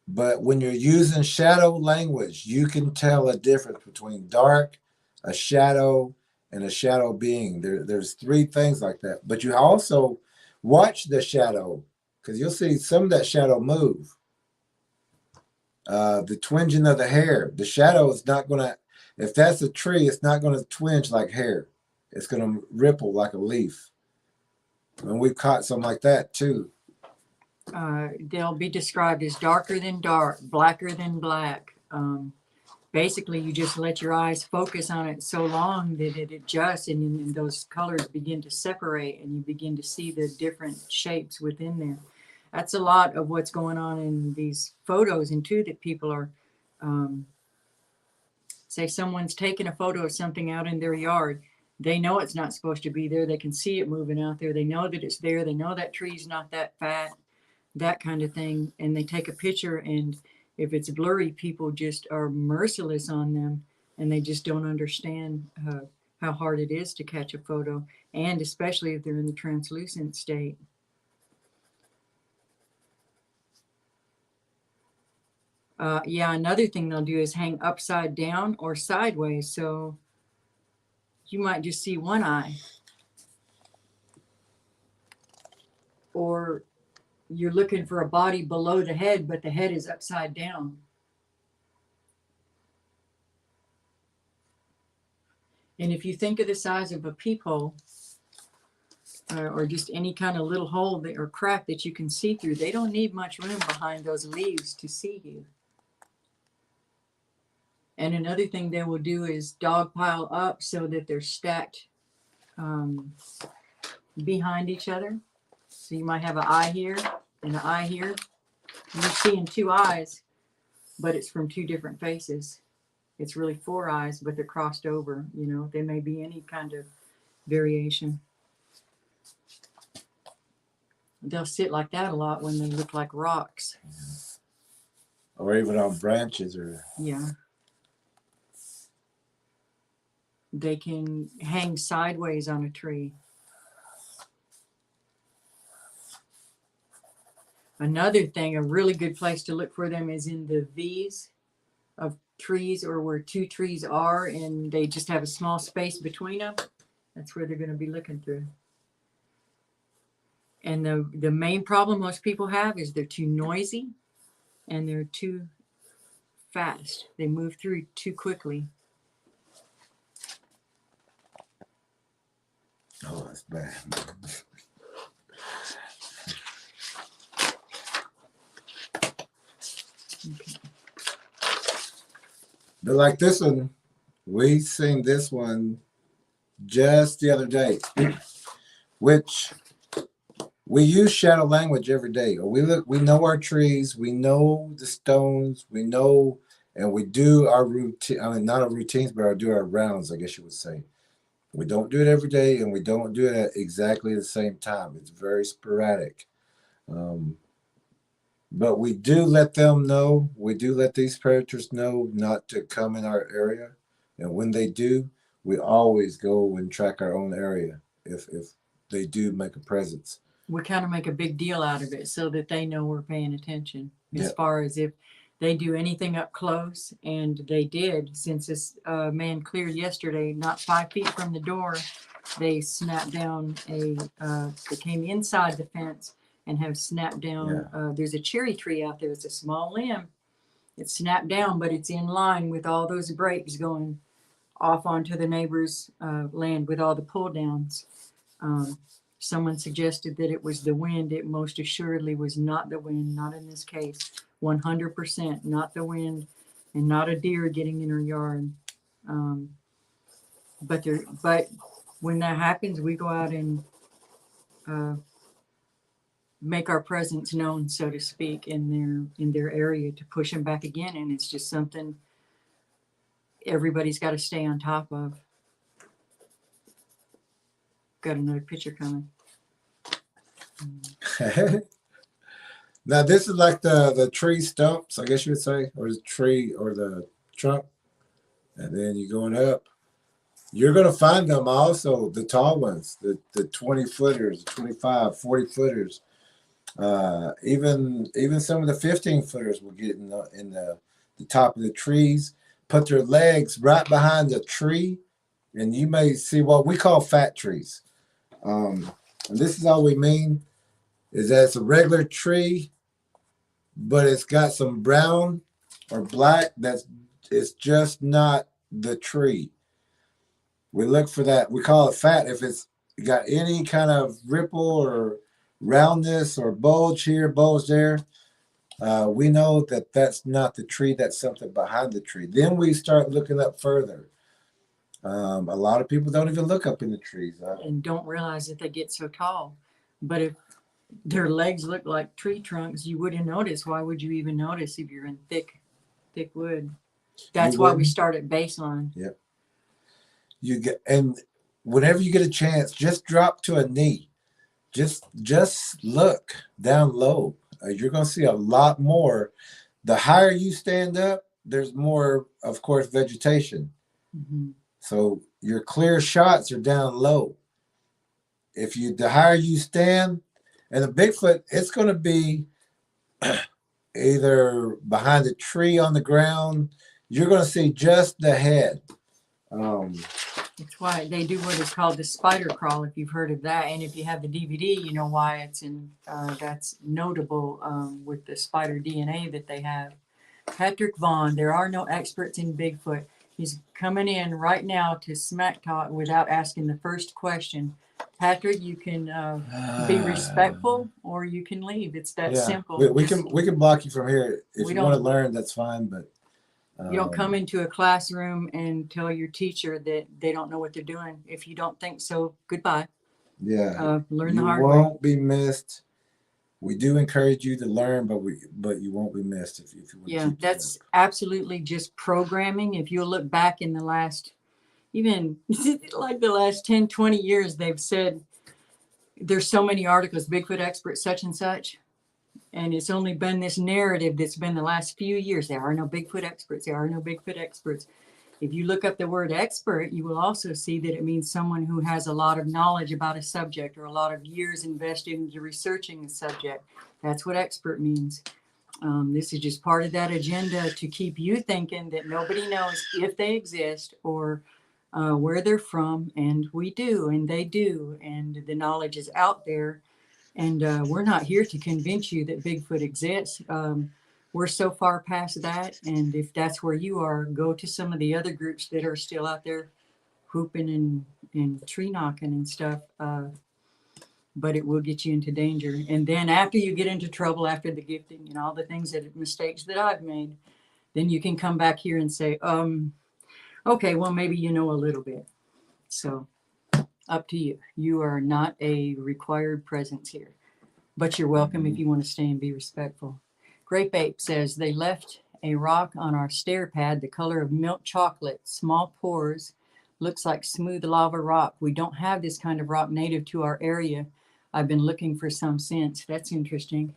But when you're using shadow language, you can tell a difference between dark, a shadow, and a shadow being. There's three things like that. But you also watch the shadow, because you'll see some of that shadow move. The twinging of the hair. The shadow is not going to, if that's a tree, it's not going to twinge like hair. It's going to ripple like a leaf. And we've caught some like that too. They'll be described as darker than dark, blacker than black. Basically, you just let your eyes focus on it so long that it adjusts, and those colors begin to separate, and you begin to see the different shapes within there. That's a lot of what's going on in these photos, and too, that people are, say someone's taking a photo of something out in their yard. They know it's not supposed to be there. They can see it moving out there. They know that it's there. They know that tree's not that fat, that kind of thing. And they take a picture, and if it's blurry, people just are merciless on them, and they just don't understand how hard it is to catch a photo, and especially if they're in the translucent state. Yeah, another thing they'll do is hang upside down or sideways. So you might just see one eye. Or you're looking for a body below the head, but the head is upside down. And if you think of the size of a peephole, or just any kind of little hole that, or crack that you can see through, they don't need much room behind those leaves to see you. And another thing they will do is dog pile up so that they're stacked behind each other. So you might have an eye here and an eye here. You're seeing two eyes, but it's from two different faces. It's really four eyes, but they're crossed over. You know, they may be any kind of variation. They'll sit like that a lot when they look like rocks. Or even on branches, or Yeah. They can hang sideways on a tree. Another thing, a really good place to look for them is in the V's of trees, or where two trees are and they just have a small space between them. That's where they're going to be looking through. And the main problem most people have is they're too noisy and they're too fast. They move through too quickly. oh, that's bad. Okay. But like this one, we seen this one just the other day, which we use shadow language every day. We know our trees, we know the stones, we know, and we do our routine. I mean, not our routines, but do our rounds, I guess you would say. We don't do it every day, and we don't do it at exactly the same time. It's very sporadic. But we do let them know, we do let these predators know not to come in our area. And when they do, we always go and track our own area if they do make a presence. We kind of make a big deal out of it so that they know we're paying attention. As Yep. far as if they do anything up close, and they did, since this man cleared yesterday, not 5 feet from the door, they snapped down they came inside the fence and have snapped down. There's a cherry tree out there. It's a small limb. It's snapped down, but it's in line with all those breaks going off onto the neighbor's land with all the pull downs. Someone suggested that it was the wind. It most assuredly was not the wind, not in this case. 100% not the wind, and not a deer getting in her yard. But when that happens, we go out and make our presence known, so to speak, in their area to push them back again. And it's just something everybody's got to stay on top of. Got another picture coming. Now this is like the tree stumps, I guess you would say, or the tree or the trunk, and then you're going up. You're going to find them also, the tall ones, the 20 footers, 25, 40 footers, even some of the 15 footers will get in the top of the trees, put their legs right behind the tree, and you may see what we call fat trees. And this is all we mean is that it's a regular tree, but it's got some brown or black it's just not the tree. We look for that. We call it fat if it's got any kind of ripple or roundness or bulge here, bulge there. We know that that's not the tree. That's something behind the tree. Then we start looking up further. A lot of people don't even look up in the trees. And don't realize that they get so tall. But if their legs look like tree trunks, you wouldn't notice. Why would you even notice if you're in thick wood? That's why we start at baseline. Yep. And whenever you get a chance, just drop to a knee. Just look down low. You're going to see a lot more. The higher you stand up, there's more, of course, vegetation. Mm-hmm. So your clear shots are down low. The higher you stand, and the Bigfoot, it's going to be either behind a tree on the ground. You're going to see just the head. That's why they do what is called the spider crawl, if you've heard of that. And if you have the DVD, you know why it's in. That's notable with the spider DNA that they have. Patrick Vaughn, there are no experts in Bigfoot. He's coming in right now to smack talk without asking the first question. Patrick, you can be respectful or you can leave. It's that Yeah, simple. we can block you from here if We you want to don't- learn. That's fine, but You don't come into a classroom and tell your teacher that they don't know what they're doing. If you don't think so, goodbye. yeah, Learn you the hard way. won't be missed. We do encourage you to learn, but you won't be missed if you want Yeah, to keep that's absolutely just programming. If you look back in the last, even like the last 10, 20 years, they've said there's so many articles, Bigfoot expert, such and such. And it's only been this narrative that's been the last few years. There are no Bigfoot experts. There are no Bigfoot experts. If you look up the word expert, you will also see that it means someone who has a lot of knowledge about a subject or a lot of years invested into researching a subject. That's what expert means. This is just part of that agenda to keep you thinking that nobody knows if they exist or where they're from. And we do, and they do. And the knowledge is out there. And we're not here to convince you that Bigfoot exists. We're so far past that. And if that's where you are, go to some of the other groups that are still out there whooping and tree knocking and stuff. But it will get you into danger. And then after you get into trouble, after the gifting and all the things mistakes that I've made, then you can come back here and say, okay, well, maybe you know a little bit. So up to you. You are not a required presence here, but you're welcome if you want to stay and be respectful. Grape Ape says they left a rock on our stair pad the color of milk chocolate, small pores, looks like smooth lava rock. We don't have this kind of rock native to our area. I've been looking for some since. That's interesting.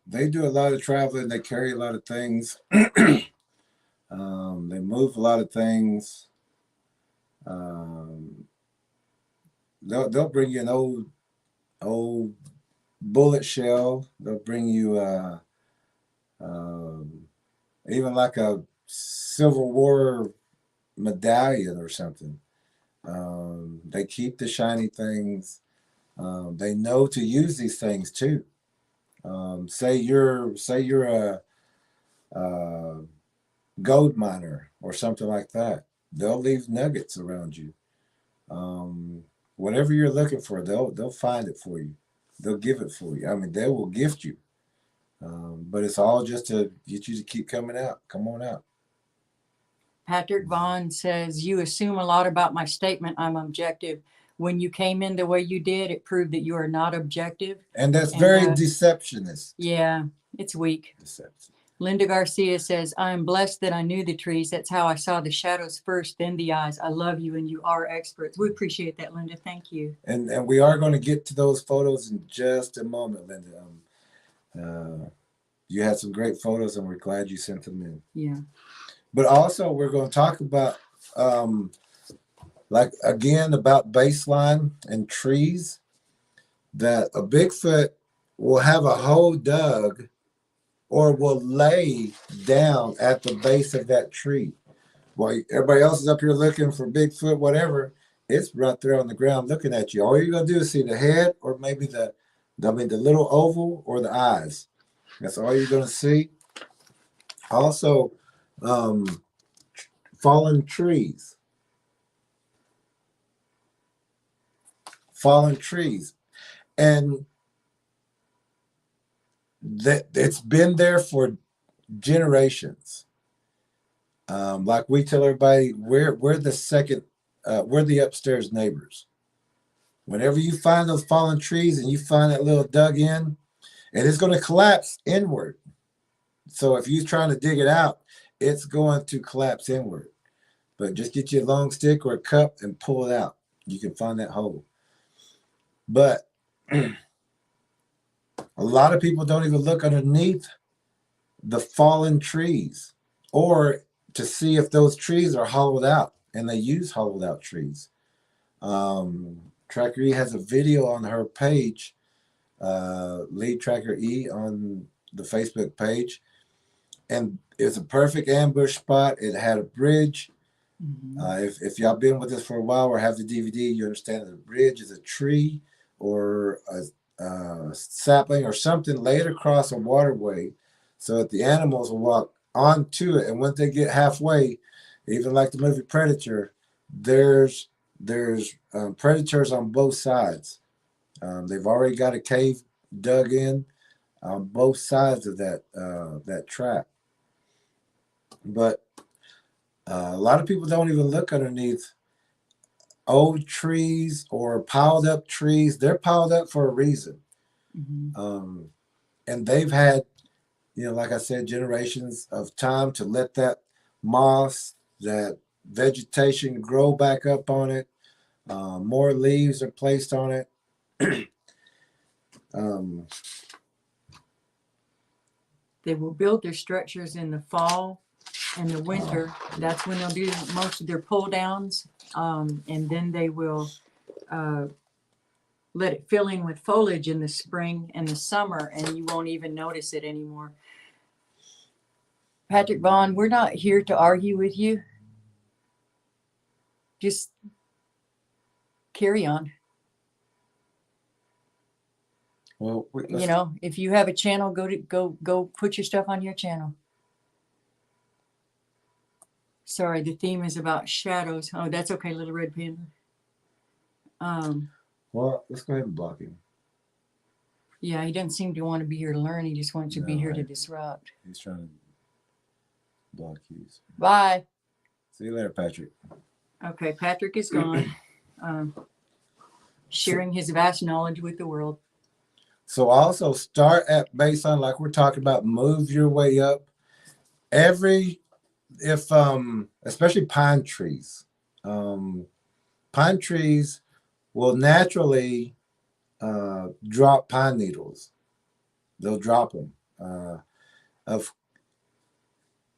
They do a lot of traveling. They carry a lot of things. They move a lot of things. They'll bring you an old bullet shell. They'll bring you even like a Civil War medallion or something. They keep the shiny things. They know to use these things too. Say you're a gold miner or something like that. They'll leave nuggets around you. Whatever you're looking for, they'll find it for you. They'll give it for you. I mean, they will gift you. But it's all just to get you to keep coming out. Come on out. Patrick Vaughn says, you assume a lot about my statement. I'm objective. When you came in the way you did, it proved that you are not objective. And that's very deceptionist. Yeah, it's weak. Deception. Linda Garcia says, I'm blessed that I knew the trees. That's how I saw the shadows first, then the eyes. I love you and you are experts. We appreciate that, Linda. Thank you. And we are going to get to those photos in just a moment, Linda. You had some great photos and we're glad you sent them in. Yeah. But also we're going to talk about, like again, about baseline and trees, that a Bigfoot will have a hole dug or will lay down at the base of that tree. While everybody else is up here looking for Bigfoot, whatever, it's right there on the ground looking at you. All you're going to do is see the head or maybe the little oval or the eyes. That's all you're going to see. Also, fallen trees. Fallen trees. And that it's been there for generations. Like we tell everybody, we're the upstairs neighbors. Whenever you find those fallen trees and you find that little dug in, and it's going to collapse inward. So if you're trying to dig it out, it's going to collapse inward. But just get you a long stick or a cup and pull it out. You can find that hole. But a lot of people don't even look underneath the fallen trees or to see if those trees are hollowed out, and they use hollowed out trees. TrackerElla has a video on her page, leadertrackere on the Facebook page, and it's a perfect ambush spot. It had a bridge. Mm-hmm. If y'all been with us for a while or have the DVD, you understand that the bridge is a tree or a sapling or something laid across a waterway so that the animals will walk onto it. And once they get halfway, even like the movie Predator, there's predators on both sides. They've already got a cave dug in on both sides of that trap. But a lot of people don't even look underneath old trees or piled up trees. They're piled up for a reason. And they've had, like I said, generations of time to let that moss, that vegetation grow back up on it. More leaves are placed on it. They will build their structures in the fall and the winter. That's when they'll do most of their pull downs. And then they will let it fill in with foliage in the spring and the summer, and you won't even notice it anymore. Patrick Vaughn, we're not here to argue with you. Just carry on. Well, if you have a channel, go put your stuff on your channel. Sorry, the theme is about shadows. Oh, that's okay, Little Red Panda. Well, let's go ahead and block him. Yeah, he doesn't seem to want to be here to learn. He just wants to be here to disrupt. He's trying to block you. Bye. See you later, Patrick. Okay, Patrick is gone. Sharing his vast knowledge with the world. So also start at baseline, like we're talking about, move your way up. Especially pine trees. Pine trees will naturally drop pine needles. They'll drop them.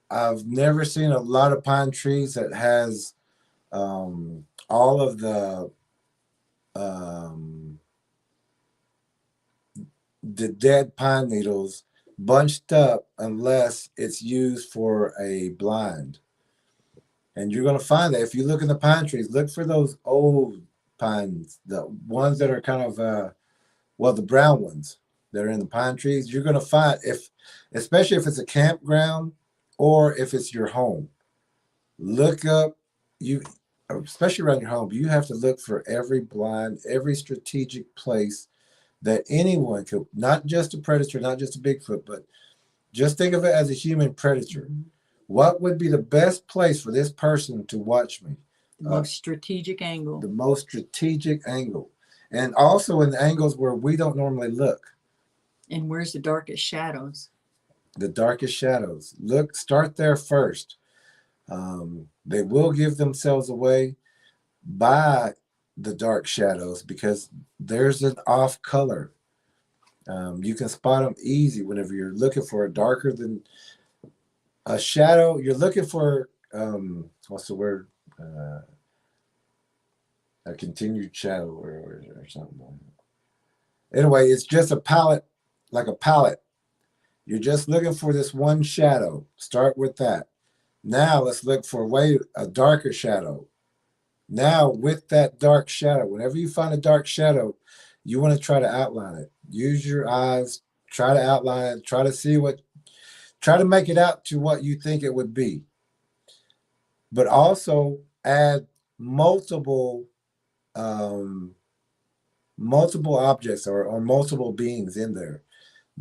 I've never seen a lot of pine trees that has all of the dead pine needles bunched up unless it's used for a blind. And you're going to find that if you look in the pine trees, look for those old pines, the ones that are kind of, the brown ones that are in the pine trees. You're going to find, especially if it's a campground or if it's your home, look up, especially around your home, you have to look for every blind, every strategic place that anyone could, not just a predator, not just a Bigfoot, but just think of it as a human predator. What would be the best place for this person to watch me? The most strategic angle. The most strategic angle. And also in the angles where we don't normally look. And where's the darkest shadows? The darkest shadows. Start there first. They will give themselves away by the dark shadows because there's an off color. You can spot them easy whenever you're looking for a darker than a shadow. You're looking for what's the word? A continued shadow or something. Anyway, it's just a palette, like a palette. You're just looking for this one shadow. Start with that. Now let's look for a darker shadow. Now with that dark shadow, whenever you find a dark shadow, you want to try to outline it. Use your eyes, try to outline it, try to make it out to what you think it would be. But also add multiple objects or multiple beings in there.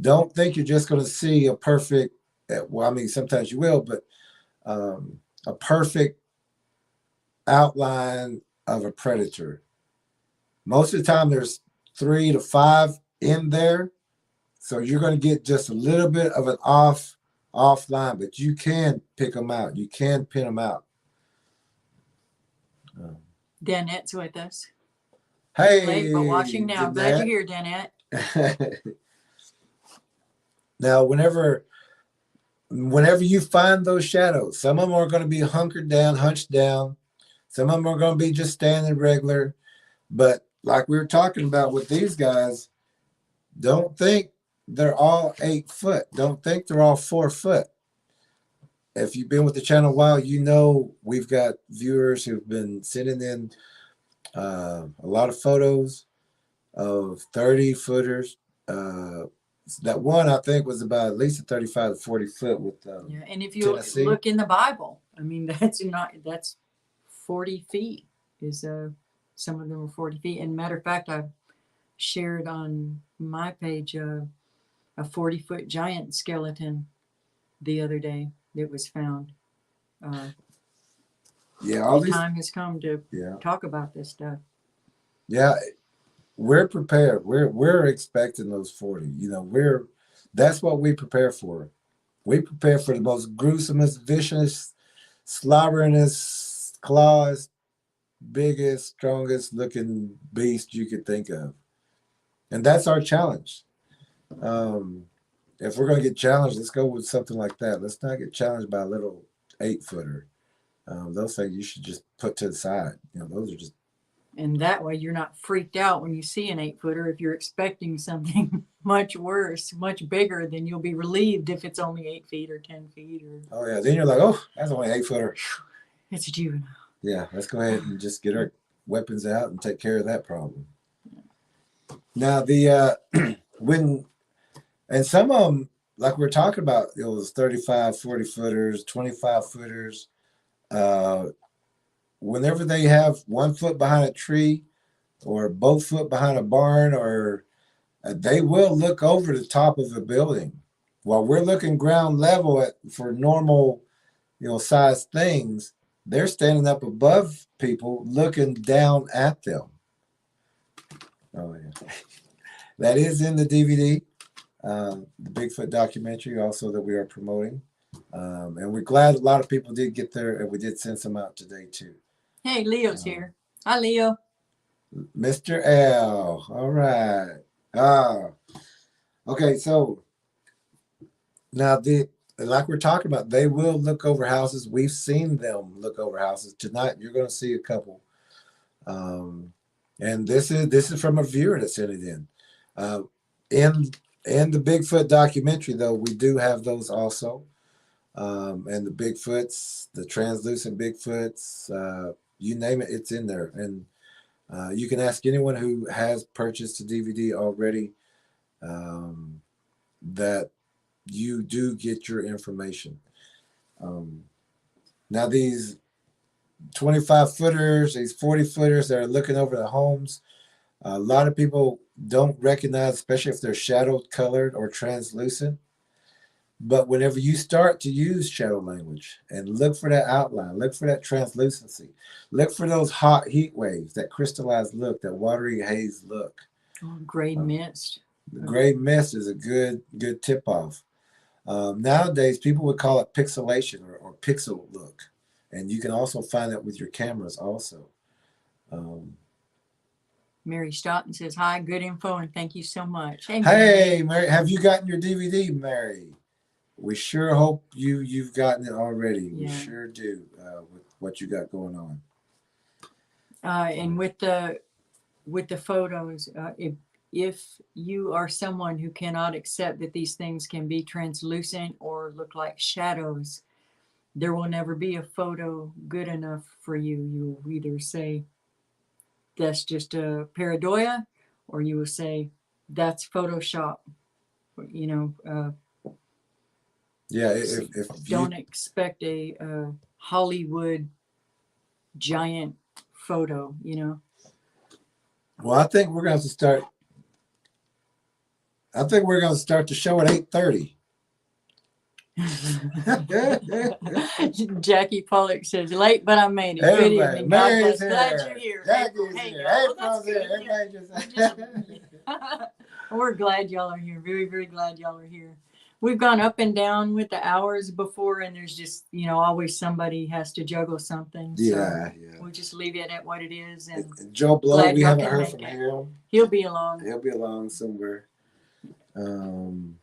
Don't think you're just going to see a perfect, well, I mean, sometimes you will, but a perfect outline of a predator. Most of the time there's 3 to 5 in there. So you're going to get just a little bit of an off line, but you can pick them out. You can pin them out. Danette's with us. Hey, late, but watching now. Glad you're here, Danette. Now, whenever you find those shadows, some of them are going to be hunkered down, hunched down. Some of them are going to be just standing regular. But like we were talking about with these guys, don't think they're all 8 foot. Don't think they're all 4 foot. If you've been with the channel a while, you know we've got viewers who've been sending in a lot of photos of 30 footers, that one I think was about at least a 35 to 40 foot with Yeah, and if you Tennessee. look in the Bible, I mean, that's 40 feet is some of them are 40 feet. And matter of fact, I shared on my page a 40-foot giant skeleton the other day that was found. Yeah, all The these. time has come to Yeah, talk about this stuff. yeah. We're prepared. We're expecting those 40. You know, that's what we prepare for. We prepare for the most gruesomest, vicious, slobberingest, claws, biggest, strongest looking beast you could think of. And that's our challenge. If we're going to get challenged, let's go with something like that. Let's not get challenged by a little 8-footer. Those things you should just put to the side. You know, those are just. And that way you're not freaked out when you see an 8-footer. If you're expecting something much worse, much bigger, then you'll be relieved if it's only 8 feet or 10 feet. Oh, yeah. Then you're like, oh, that's only 8-footer. It's a juvenile. Yeah, let's go ahead and just get our weapons out and take care of that problem. Now, and some of them, like we're talking about, those 35, 40 footers, 25 footers, whenever they have 1 foot behind a tree or both foot behind a barn, or they will look over the top of a building while we're looking ground level for normal, sized things. They're standing up above people looking down at them. Oh, yeah. That is in the DVD, the Bigfoot documentary also that we are promoting. And we're glad a lot of people did get there, and we did send some out today too. Hey, Leo's here. Hi, Leo. Mr. L. All right. Okay, so now like we're talking about, they will look over houses. We've seen them look over houses. Tonight you're going to see a couple. And this is from a viewer that sent it in. In the Bigfoot documentary, though, we do have those also. And the Bigfoots, the translucent Bigfoots, you name it, it's in there. And you can ask anyone who has purchased the DVD already that you do get your information. Now, these 25 footers, these 40 footers that are looking over the homes, a lot of people don't recognize, especially if they're shadow colored or translucent. But whenever you start to use shadow language and look for that outline, look for that translucency, look for those hot heat waves, that crystallized look, that watery haze look. Oh, gray mist. The gray mist is a good tip off. Nowadays, people would call it pixelation or pixel look. And you can also find that with your cameras also. Mary Stoughton says, hi, good info, and thank you so much. Hey, Mary, have you gotten your DVD, Mary? We sure hope you've gotten it already. We sure do with what you got going on. And with the photos, if you are someone who cannot accept that these things can be translucent or look like shadows, there will never be a photo good enough for you. You will either say that's just a pareidoia, or you will say that's Photoshop. Yeah, if don't expect a Hollywood giant photo, Well, I think we're going to start. I think we're going to start the show at 8:30. Jackie Pollock says, late, but I made it. Everybody, good evening. Mary's here. Glad you're here. Jackie's Hey, here. y'all. April's That's here. good. Everybody just. We're glad y'all are here. Very, very glad y'all are here. We've gone up and down with the hours before, and there's just, always somebody has to juggle something. So Yeah. we'll just leave it at what it is. And Joe Blow, glad we y'all haven't can heard make from it. him. He'll be along. He'll be along somewhere.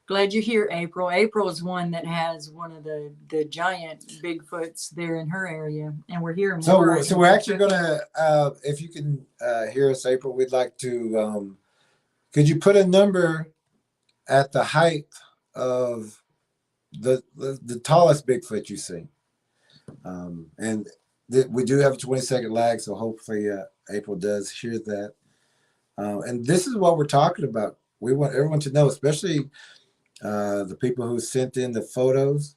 Glad you're here, April. April is one that has one of the giant Bigfoots there in her area, and we're hearing more. So we're actually gonna, if you can hear us, April, we'd like to. Could you put a number at the height of the tallest Bigfoot you see? And we do have a 20-second lag, so hopefully April does hear that. And this is what we're talking about. we want everyone to know, especially the people who sent in the photos.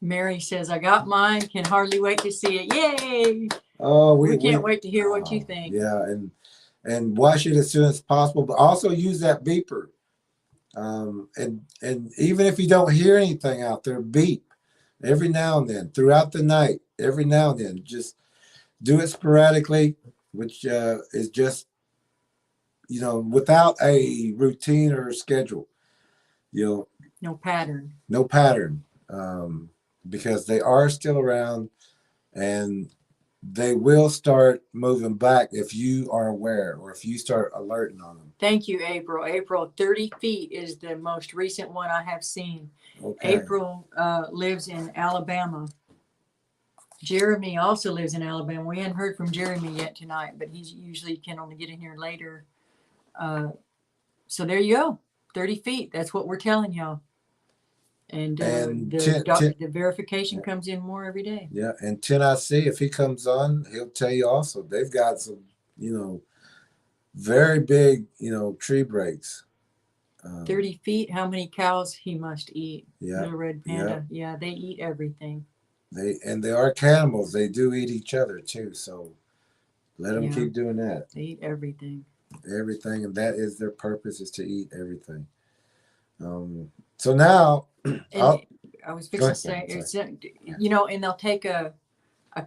Mary says, I got mine. Can hardly wait to see it. Yay! Oh, We can't wait to hear what you think. Yeah, and watch it as soon as possible, but also use that beeper. And even if you don't hear anything out there, beep every now and then throughout the night. Every now and then, just do it sporadically, which is just without a routine or a schedule. No pattern. No pattern, because they are still around, and they will start moving back if you are aware or if you start alerting on them. Thank you, April. April, 30 feet is the most recent one I have seen. Okay. April lives in Alabama. Jeremy also lives in Alabama. We hadn't heard from Jeremy yet tonight, but he usually can only get in here later. So there you go. 30 feet. That's what we're telling y'all. And the verification comes in more every day. Yeah, and 10IC, if he comes on, he'll tell you also. They've got some, very big, tree breaks. 30 feet, how many cows he must eat. Yeah. Little red panda. Yeah, they eat everything. They are cannibals. They do eat each other too. So let them keep doing that. They eat everything. Everything, and that is their purpose, is to eat everything. So now, I was fixing to say, and they'll take a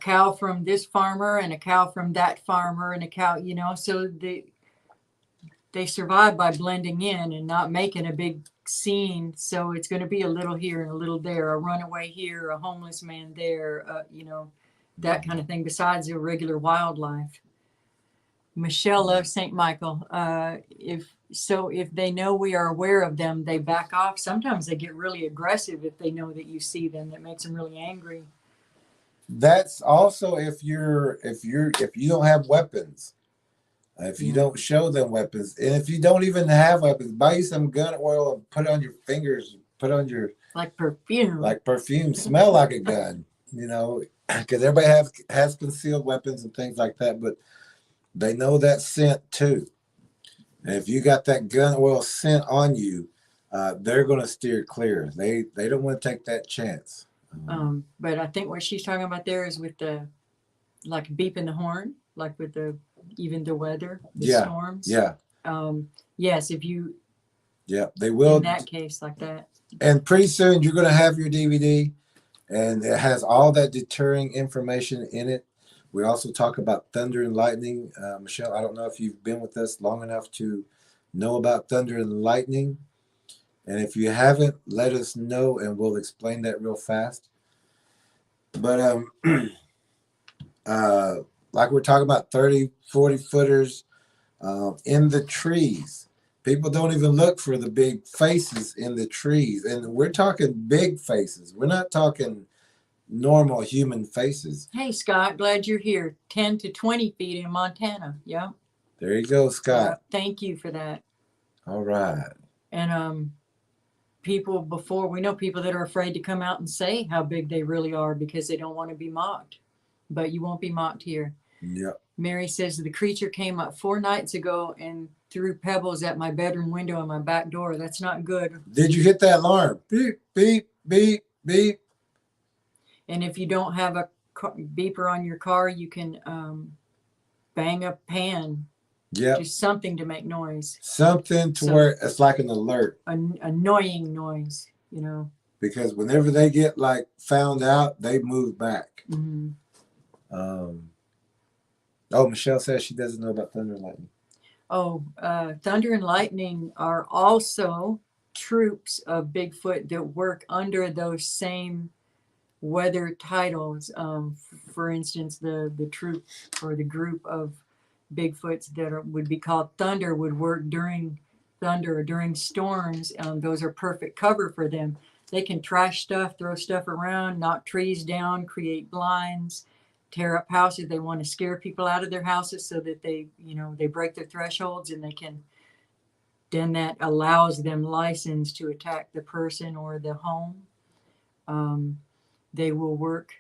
cow from this farmer and a cow from that farmer and a cow, so they survive by blending in and not making a big scene. So it's going to be a little here and a little there, a runaway here, a homeless man there, that kind of thing, besides the regular wildlife. Michelle loves St. Michael. If they know we are aware of them, they back off. Sometimes they get really aggressive if they know that you see them. That makes them really angry. That's also if you don't have weapons. If you don't show them weapons, and if you don't even have weapons, buy you some gun oil and put it on your fingers, put on your like perfume, smell like a gun, because everybody has concealed weapons and things like that, but they know that scent too. And if you got that gun oil scent on you, they're going to steer clear. They don't want to take that chance. But I think what she's talking about there is with the beeping the horn, like with the weather, the storms. Yeah. Yes, if you. Yeah, they will. In that case, like that. And pretty soon you're going to have your DVD, and it has all that deterring information in it. We also talk about thunder and lightning. Michelle, I don't know if you've been with us long enough to know about thunder and lightning. And if you haven't, let us know and we'll explain that real fast. But like we're talking about 30, 40 footers in the trees. People don't even look for the big faces in the trees. And we're talking big faces. We're not talking normal human faces. Hey, Scott, glad you're here. 10 to 20 feet in Montana. Yeah. There you go, Scott. Thank you for that. All right. And we know people that are afraid to come out and say how big they really are because they don't want to be mocked. But you won't be mocked here. Yep. Mary says the creature came up 4 nights ago and threw pebbles at my bedroom window and my back door. That's not good. Did you hit that alarm? Beep, beep, beep, beep. And if you don't have a beeper on your car, you can bang a pan. Yeah. Just something to make noise. Something to where it's like an alert. An annoying noise, Because whenever they get found out, they move back. Mm-hmm. Michelle says she doesn't know about thunder and lightning. Thunder and lightning are also troops of Bigfoot that work under those same weather titles. For instance, the troop or the group of Bigfoots that would be called Thunder would work during thunder or during storms. Those are perfect cover for them. They can trash stuff, throw stuff around, knock trees down, create blinds, tear up houses. They want to scare people out of their houses so that they break their thresholds, and then that allows them license to attack the person or the home. They will work.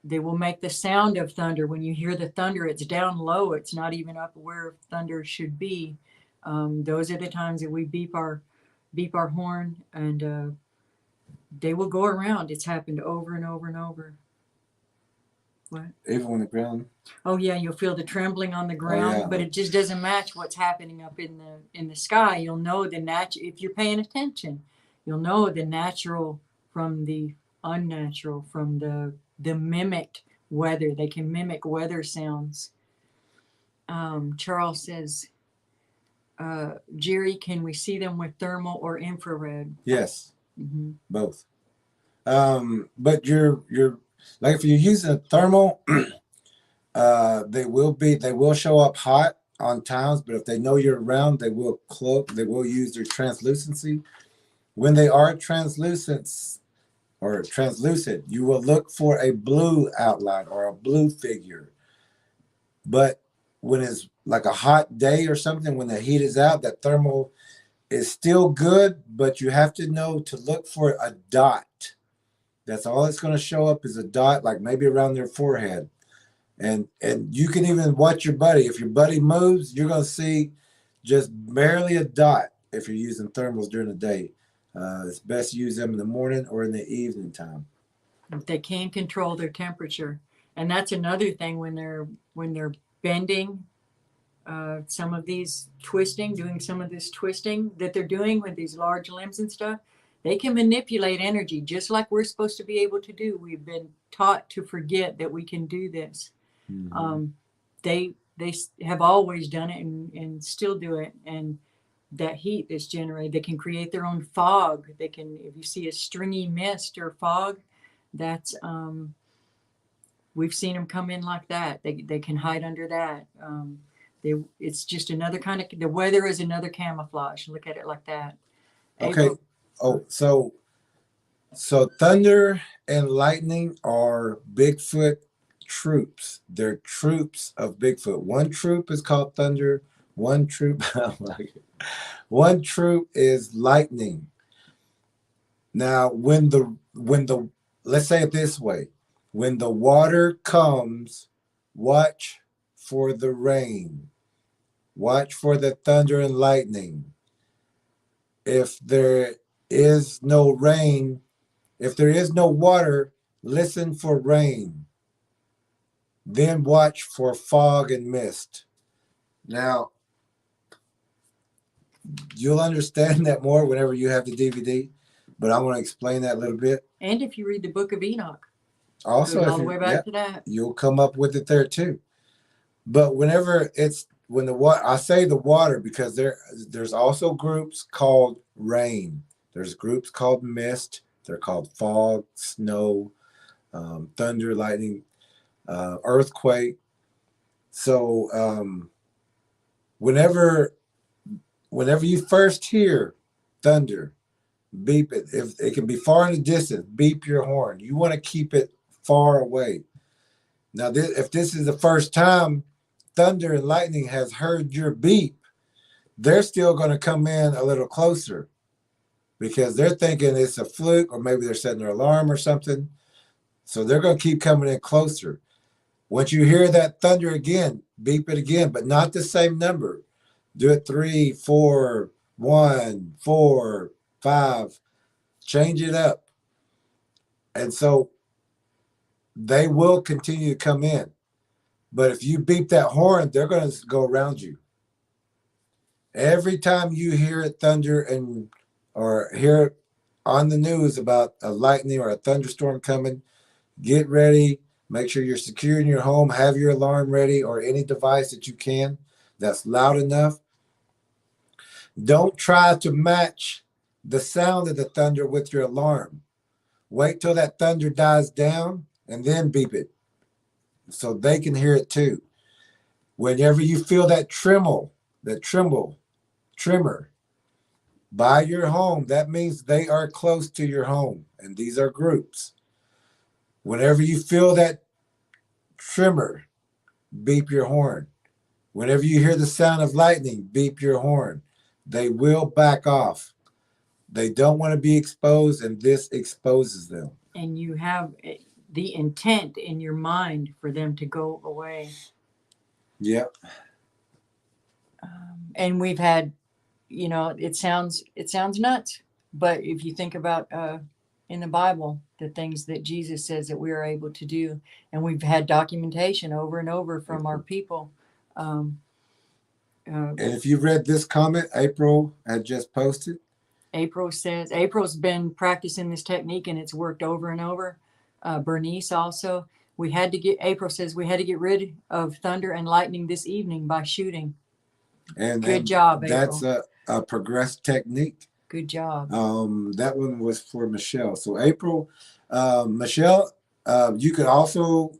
They will make the sound of thunder. When you hear the thunder, it's down low. It's not even up where thunder should be. Those are the times that we beep our horn, and they will go around. It's happened over and over and over. What? Even when the ground. Oh yeah, you'll feel the trembling on the ground, yeah. but it just doesn't match what's happening up in the sky. You'll know the if you're paying attention, you'll know the natural from the unnatural, from the mimicked weather. They can mimic weather sounds. Charles says, Jerry, can we see them with thermal or infrared? Yes, Mm-hmm. both. But you're like, if you're using a thermal, they will show up hot on times, but if they know you're around, they will cloak. They will use their translucency. When they are translucent, you will look for a blue outline or a blue figure. But when it's like a hot day or something, when the heat is out, that thermal is still good, but you have to know to look for a dot. That's all it's going to show up, is a dot, like maybe around their forehead. And you can even watch your buddy. If your buddy moves, you're going to see just barely a dot if you're using thermals during the day. It's best to use them in the morning or in the evening time. They can control their temperature, and that's another thing when they're bending. Some of these doing some of this twisting that they're doing with these large limbs and stuff, they can manipulate energy just like we're supposed to be able to do. We've been taught to forget that we can do this. Mm-hmm. They have always done it and still do it. And that heat that's generated, they can create their own fog. They can, if you see a stringy mist or fog, that's we've seen them come in like that. They can hide under that. It's just another kind of, the weather is another camouflage. Look at it like that. Okay. So thunder and lightning are Bigfoot troops. They're troops of Bigfoot. One troop is called thunder. One troop is lightning. Now, when the let's say it this way, when the water comes, watch for the rain. Watch for the thunder and lightning. If there is no rain, if there is no water, listen for rain. Then watch for fog and mist. Now, you'll understand that more whenever you have the DVD, but I want to explain that a little bit. And if you read the Book of Enoch, also all the way back to that, you'll come up with it there too. But whenever when the water, I say the water because there's also groups called rain. There's groups called mist. They're called fog, snow, thunder, lightning, earthquake. So whenever you first hear thunder, beep it. If it can be far in the distance, beep your horn. You want to keep it far away. Now, if this is the first time thunder and lightning has heard your beep, they're still going to come in a little closer because they're thinking it's a fluke, or maybe they're setting their alarm or something. So they're going to keep coming in closer. Once you hear that thunder again, beep it again, but not the same number. Do it 3, 4, 1, 4, 5. Change it up. And so they will continue to come in. But if you beep that horn, they're going to go around you. Every time you hear it thunder or hear it on the news about a lightning or a thunderstorm coming, get ready. Make sure you're secure in your home. Have your alarm ready, or any device that you can that's loud enough. Don't try to match the sound of the thunder with your alarm. Wait till that thunder dies down and then beep it so they can hear it too. Whenever you feel that tremor by your home, that means they are close to your home, and these are groups. Whenever you feel that tremor, beep your horn. Whenever you hear the sound of lightning, beep your horn. They will back off. They don't want to be exposed, and this exposes them. And you have the intent in your mind for them to go away. Yep. And we've had, it sounds nuts, but if you think about in the Bible, the things that Jesus says that we are able to do, and we've had documentation over and over from our people. And if you read this comment, April had just posted. April's been practicing this technique and it's worked over and over. Bernice also. April says we had to get rid of thunder and lightning this evening by shooting. And good job, that's April. a progressed technique. Good job. That one was for Michelle. So April, Michelle, you could also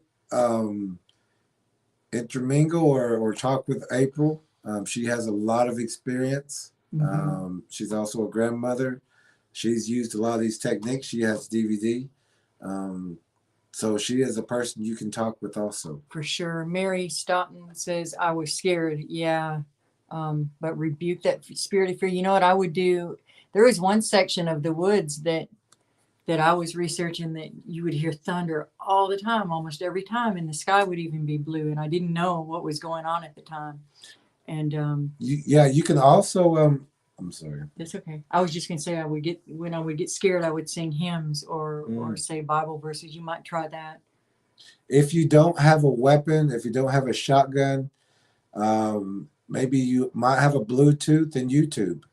intermingle or talk with April. She has a lot of experience. Mm-hmm. She's also a grandmother. She's used a lot of these techniques. She has DVD. So she is a person you can talk with also. For sure. Mary Stoughton says, I was scared. Yeah. But rebuke that spirit of fear. You know what I would do? There was one section of the woods that I was researching that you would hear thunder all the time, almost every time, and the sky would even be blue. And I didn't know what was going on at the time. And you can also I'm sorry. That's okay. I was just gonna say when I would get scared, I would sing hymns or say Bible verses. You might try that. If you don't have a weapon, if you don't have a shotgun, maybe you might have a Bluetooth and YouTube,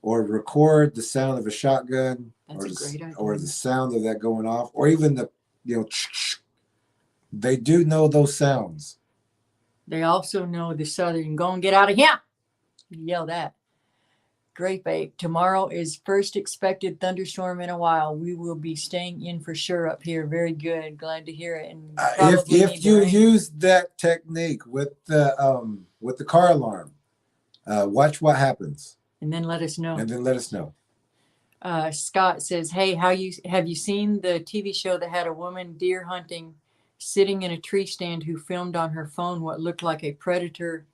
or record the sound of a shotgun. That's a great idea. Or the sound of that going off, or even the they do know those sounds. They also know the southern "Go and get out of here." Yell that. Grape Ape. Tomorrow is first expected thunderstorm in a while. We will be staying in for sure up here. Very good. Glad to hear it. And if you use that technique with the car alarm, watch what happens. And then let us know. Scott says, "Hey, have you seen the TV show that had a woman deer hunting, sitting in a tree stand, who filmed on her phone what looked like a predator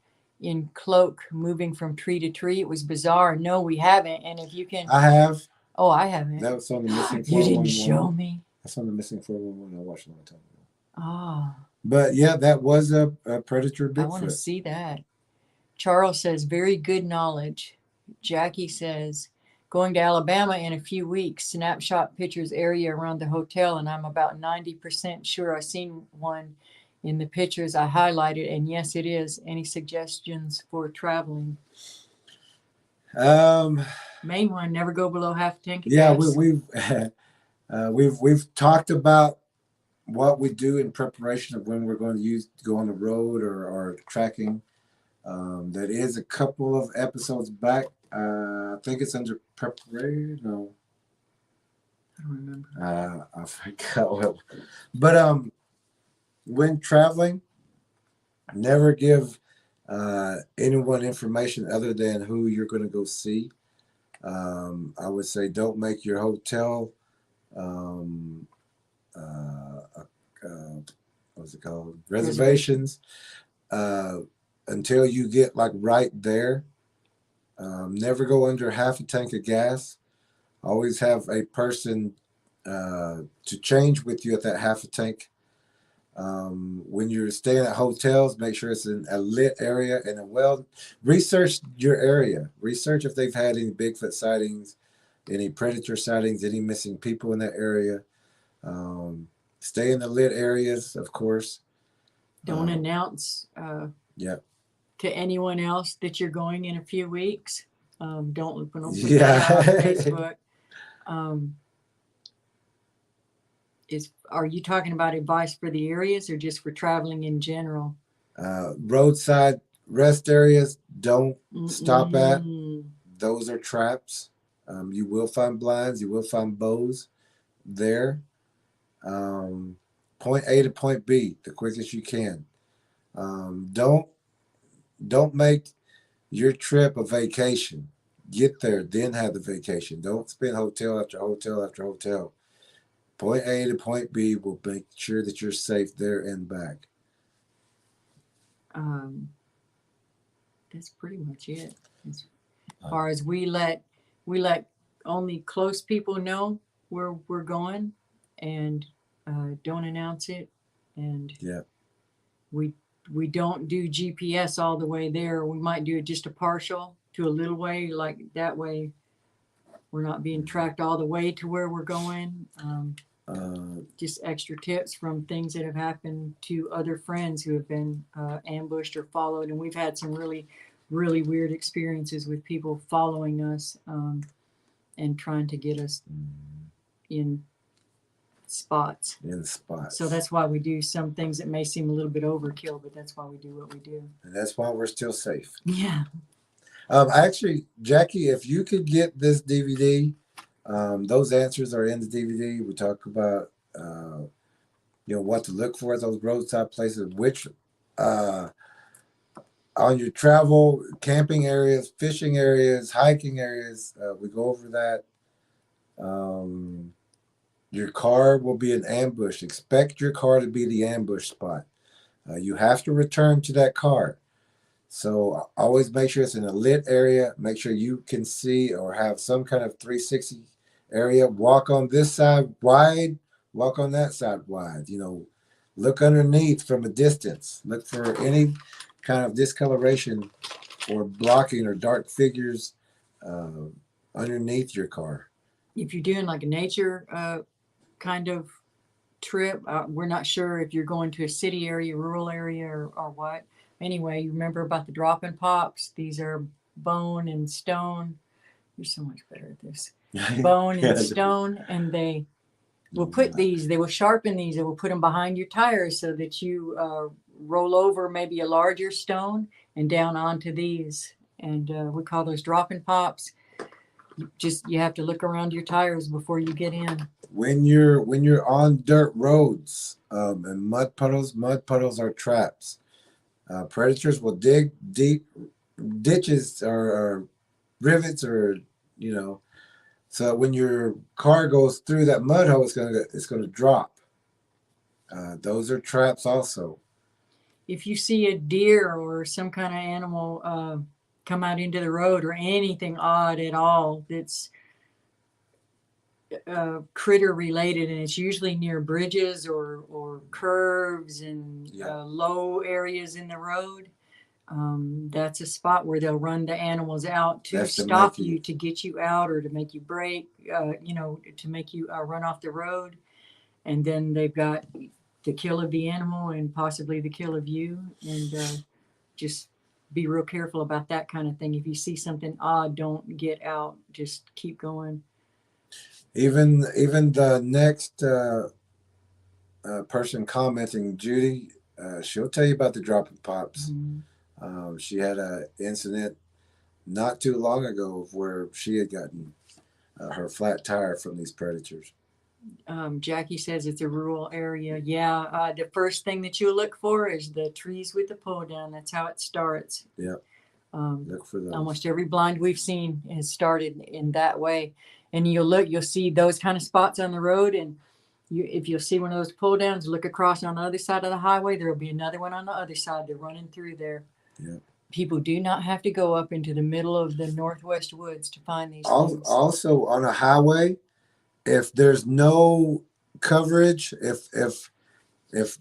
in cloak moving from tree to tree? It was bizarre." No, we haven't. And if you can, I have. Oh, I haven't. That was on the missing. You didn't show me. That's on the missing 411. I watched a long time ago. Oh. But yeah, that was a predator Bigfoot. I want to see that. Charles says, very good knowledge. Jackie says, going to Alabama in a few weeks. Snapshot pictures area around the hotel, and I'm about 90% sure I've seen one in the pictures I highlighted, and yes, it is. Any suggestions for traveling? Main one: never go below half a tank of gas. We've talked about what we do in preparation of when we're going to go on the road or tracking. That is a couple of episodes back. I think it's under preparation. No, I don't remember. I forgot. But when traveling, never give anyone information other than who you're going to go see. I would say don't make your hotel what's it called? Reservations until you get like right there. Never go under half a tank of gas. Always have a person to change with you at that half a tank. When you're staying at hotels, make sure it's in a lit area and research your area. Research if they've had any Bigfoot sightings, any predator sightings, any missing people in that area. Stay in the lit areas, of course. Don't announce to anyone else that you're going in a few weeks. Don't put that on Facebook. Are you talking about advice for the areas or just for traveling in general? Roadside rest areas, don't stop at. Those are traps. You will find blinds. You will find bows there. Point A to point B, the quickest you can. Don't make your trip a vacation. Get there, then have the vacation. Don't spend hotel after hotel after hotel. Point A to point B will make sure that you're safe there and back. That's pretty much it. As far as we let only close people know where we're going, and don't announce it. And we we don't do GPS all the way there. We might do just a partial to a little way, like that way we're not being tracked all the way to where we're going. Just extra tips from things that have happened to other friends who have been ambushed or followed. And we've had some really, really weird experiences with people following us and trying to get us in spots. So that's why we do some things that may seem a little bit overkill, but that's why we do what we do. And that's why we're still safe. Yeah. Actually, Jackie, if you could get this DVD, those answers are in the DVD. We talk about, what to look for at those roadside places, which on your travel, camping areas, fishing areas, hiking areas, we go over that. Your car will be an ambush. Expect your car to be the ambush spot. You have to return to that car. So always make sure it's in a lit area. Make sure you can see or have some kind of 360 area. Walk on this side wide, walk on that side wide. Look underneath from a distance. Look for any kind of discoloration or blocking or dark figures underneath your car. If you're doing like a nature kind of trip, we're not sure if you're going to a city area, rural area, or what. Anyway, you remember about the drop and pops? These are bone and stone. You're so much better at this. Bone and stone, and they will they will sharpen these, they will put them behind your tires so that you roll over maybe a larger stone and down onto these. And we call those drop and pops. You have to look around your tires before you get in. When you're on dirt roads and mud puddles are traps. Predators will dig deep ditches or rivets, or so when your car goes through that mud hole, it's gonna drop. Those are traps also. If you see a deer or some kind of animal come out into the road, or anything odd at all that's critter related, and it's usually near bridges or curves and low areas in the road, that's a spot where they'll run the animals out to stop you, to get you out, or to make you brake, to make you run off the road. And then they've got the kill of the animal and possibly the kill of you. And just be real careful about that kind of thing. If you see something odd, don't get out. Just keep going. Even the next person commenting, Judy, she'll tell you about the drop and pops. Mm-hmm. She had an incident not too long ago where she had gotten her flat tire from these predators. Jackie says it's a rural area. Yeah, the first thing that you look for is the trees with the pull down. That's how it starts. Yeah. Look for those. Almost every blind we've seen has started in that way. And you'll see those kind of spots on the road. And if you'll see one of those pull downs, look across on the other side of the highway. There'll be another one on the other side. They're running through there. Yeah. People do not have to go up into the middle of the Northwest woods to find these things. Also on a highway, if there's no coverage, if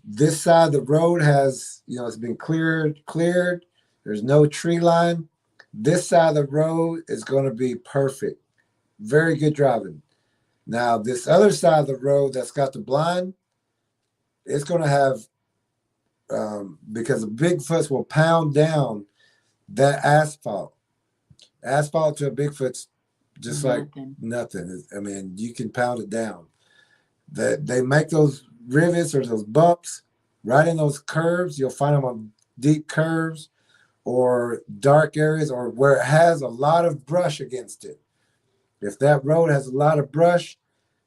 this side of the road has, it's been cleared, there's no tree line, this side of the road is going to be perfect. Very good driving. Now, this other side of the road that's got the blind, it's going to have, because the Bigfoots will pound down that asphalt. Asphalt to a Bigfoot's just like nothing. I mean, you can pound it down. They make those rivets or those bumps right in those curves. You'll find them on deep curves or dark areas, or where it has a lot of brush against it. If that road has a lot of brush,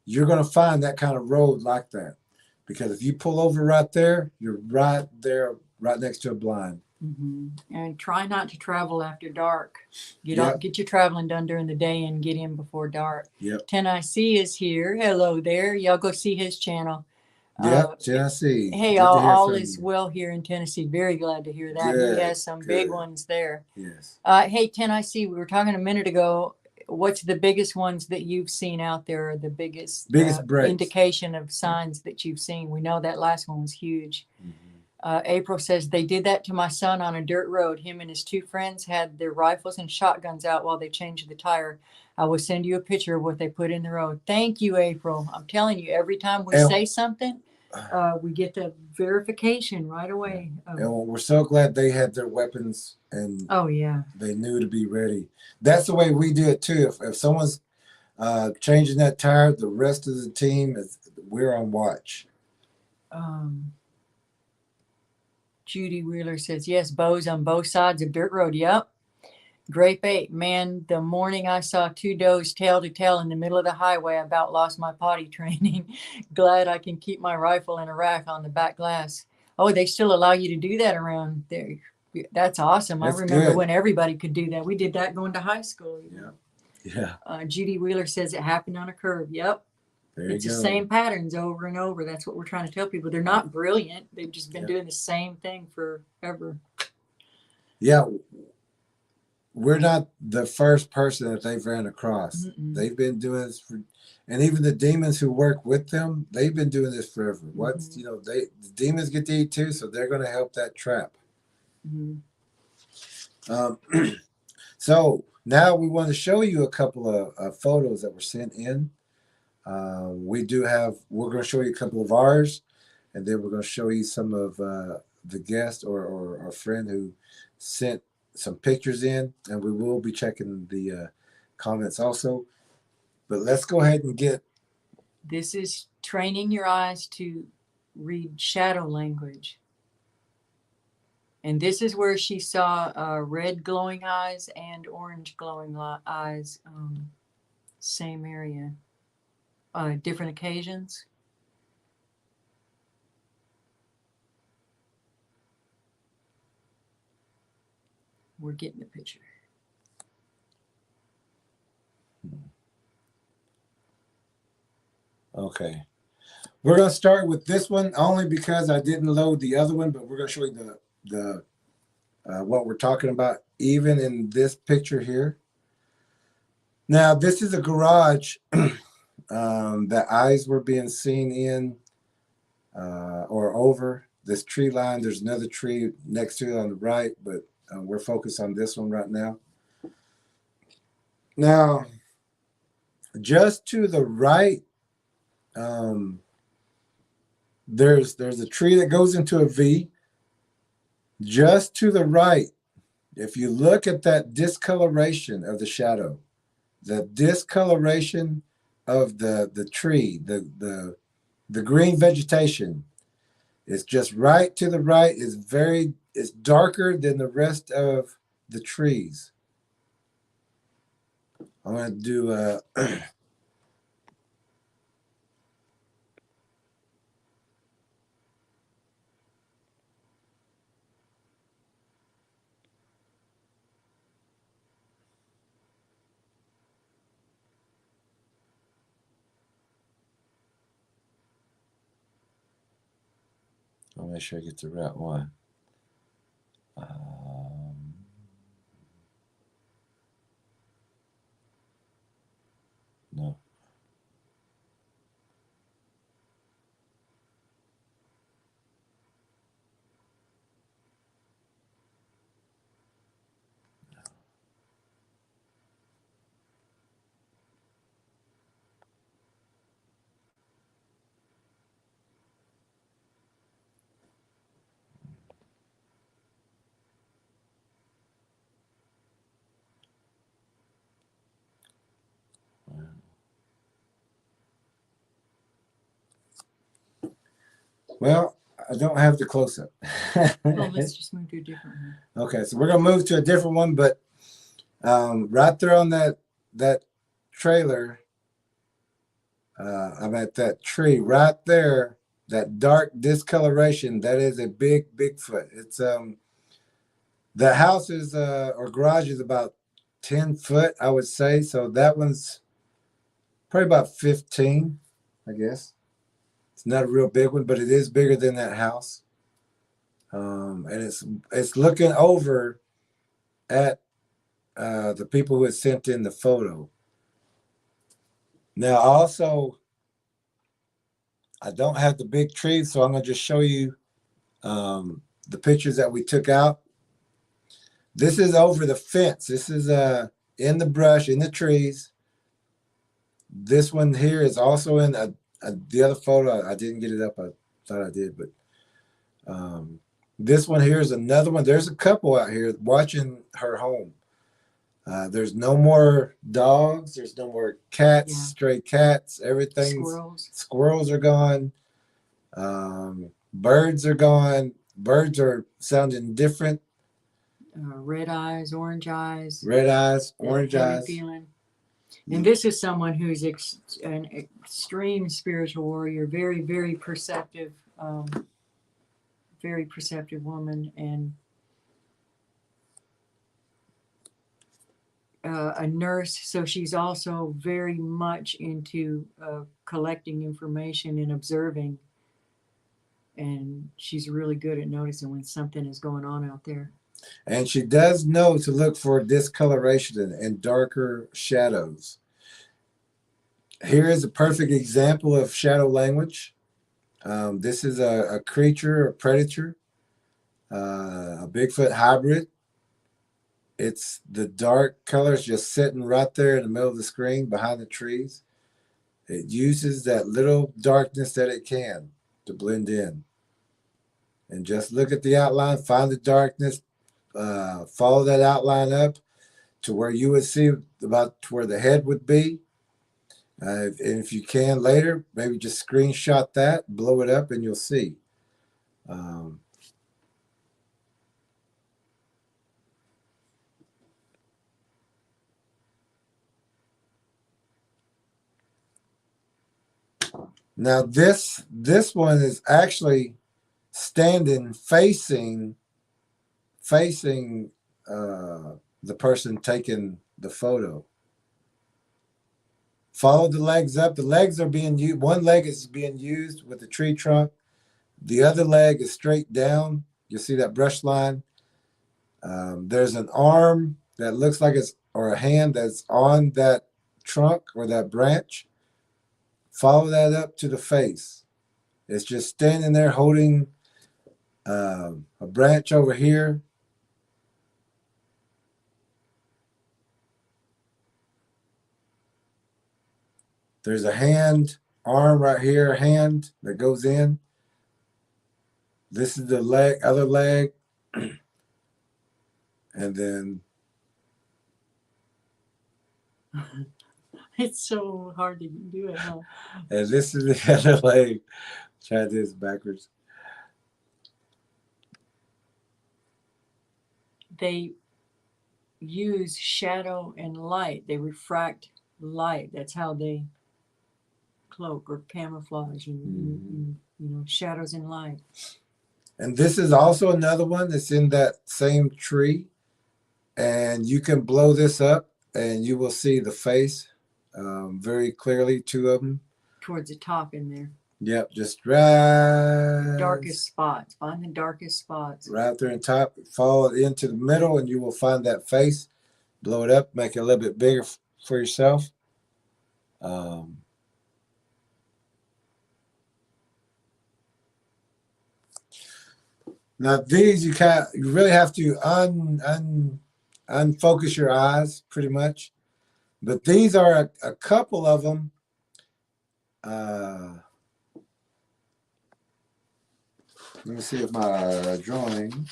you're going to find that kind of road like that. Because if you pull over right there, you're right there, right next to a blind. Mm-hmm. And try not to travel after dark. Get your traveling done during the day and get in before dark. Yep. Tennessee is here. Hello there. Y'all go see his channel. Yep, Tennessee. Hey, all is well here in Tennessee. Very glad to hear that. Good, he has some big ones there. Yes. Hey, Tennessee, we were talking a minute ago. What's the biggest ones that you've seen out there? Or the biggest breaks. Indication of signs that you've seen? We know that last one was huge. Mm-hmm. April says they did that to my son on a dirt road. Him and his two friends had their rifles and shotguns out while they changed the tire. I will send you a picture of what they put in the road. Thank you, April. I'm telling you, every time we say something, we get the verification right away. And we're so glad they had their weapons and Oh yeah, they knew to be ready. That's the way we do it too. If someone's changing that tire, the rest of the team we're on watch. Judy Wheeler says, yes, bows on both sides of dirt road. Yep. Grape 8, man, the morning I saw two does tail to tail in the middle of the highway, I about lost my potty training. Glad I can keep my rifle in a rack on the back glass. Oh, they still allow you to do that around there. That's awesome. That's I remember good. when everybody could do that. We did that going to high school. Yeah. Judy Wheeler says it happened on a curve. Yep. There It's you the go. same patterns over and over. That's what we're trying to tell people. They're not brilliant. They've just been doing the same thing forever. Yeah. We're not the first person that they've ran across. Mm-mm. They've been doing this and even the demons who work with them, they've been doing this forever. What's the demons get to eat too, so they're going to help that trap. Mm-hmm. So now we want to show you a couple of photos that were sent in. We're going to show you a couple of ours, and then we're going to show you some of the guest or our friend who sent some pictures in, and we will be checking the comments also. But let's go ahead and get. This is training your eyes to read shadow language. And this is where she saw red glowing eyes and orange glowing eyes, same area, different occasions. We're getting the picture. Okay. We're going to start with this one only because I didn't load the other one, but we're going to show you the what we're talking about even in this picture here. Now, this is a garage that eyes were being seen in or over this tree line. There's another tree next to it on the right, but we're focused on this one right now. Now, just to the right, there's a tree that goes into a V. Just to the right, if you look at that discoloration of the shadow, the discoloration of the tree, the green vegetation is just right to the right. It's darker than the rest of the trees. I'm going to do I'll make sure I get the right one. No. Well, I don't have the close-up. Well, let's just move to a different one. Okay, so we're gonna move to a different one, but right there on that trailer, I'm at that tree right there. That dark discoloration, that is a big Bigfoot. It's the house is or garage is about 10 foot, I would say. So that one's probably about 15, I guess. It's not a real big one, but it is bigger than that house. And it's looking over at the people who had sent in the photo. Now, also, I don't have the big tree, so I'm going to just show you The pictures that we took out. This is over the fence. This is in the brush, in the trees. This one here is also in the other photo. I didn't get it up. I thought I did, but this one here is another one. There's a couple out here watching her home. There's no more dogs. There's no more cats, Yeah. stray cats. Everything's squirrels are gone. Birds are gone. Birds are sounding different. Red eyes, orange eyes. Red eyes, orange eyes. Feeling. And this is someone who's an extreme spiritual warrior, very, very perceptive woman, and a nurse. So she's also very much into collecting information and observing. And she's really good at noticing when something is going on out there. And she does know to look for discoloration and darker shadows. Here is a perfect example of shadow language. This is a creature, a predator, a Bigfoot hybrid. It's the dark colors just sitting right there in the middle of the screen behind the trees. It uses that little darkness that it can to blend in. And just look at the outline, find the darkness, follow that outline up to where you would see about where the head would be. And if you can later, maybe just screenshot that, blow it up, and you'll see. Now this one is actually standing facing the person taking the photo. Follow the legs up. The legs are being used. One leg is being used with the tree trunk. The other leg is straight down. You see that brush line. There's an arm that looks like it's, or a hand that's on that trunk or that branch. Follow that up to the face. It's just standing there holding a branch over here. There's a hand, arm right here, hand that goes in. This is the leg, other leg. And then it's so hard to do it, huh? And this is the other leg. Try this backwards. They use shadow and light. They refract light. That's how they cloak or camouflage, and shadows and light. And this is also another one that's in that same tree. And you can blow this up and you will see the face very clearly, two of them. Towards the top in there. Yep, just right. Darkest spots. Find the darkest spots. Right there in top. Follow it into the middle and you will find that face. Blow it up, make it a little bit bigger for yourself. Now these you really have to unfocus your eyes pretty much, but these are a couple of them. Let me see if my drawing.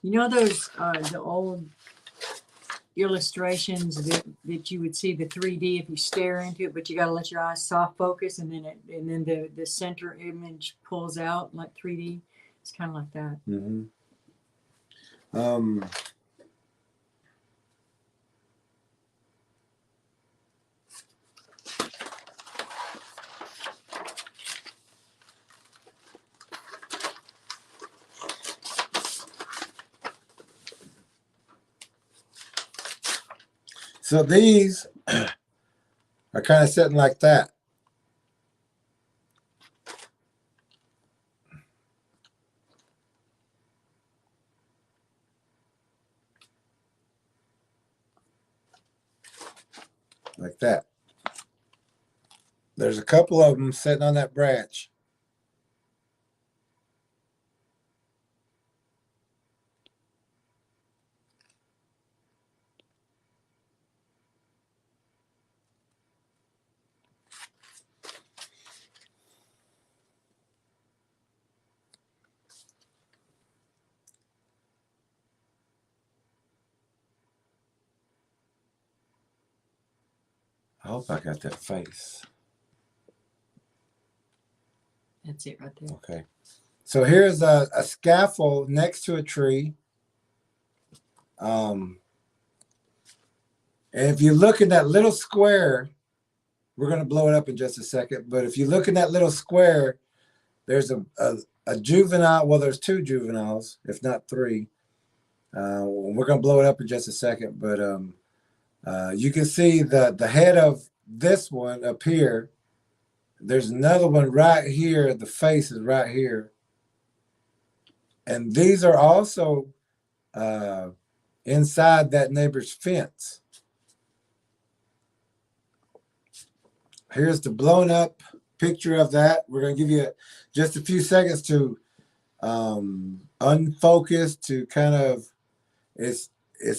You know those the old illustrations that you would see the 3D if you stare into it, but you got to let your eyes soft focus, and then the center image pulls out like 3D. It's kind of like that. Mm-hmm. So these are kind of sitting like that. Like that. There's a couple of them sitting on that branch. I hope I got that face. That's it right there. Okay. So here's a scaffold next to a tree. And if you look in that little square, we're going to blow it up in just a second. But if you look in that little square, there's a juvenile. Well, there's 2 juveniles, if not 3. We're going to blow it up in just a second. But you can see the head of this one up here. There's another one right here. The face is right here. And these are also inside that neighbor's fence. Here's the blown up picture of that. We're going to give you just a few seconds to unfocus, to kind of, it's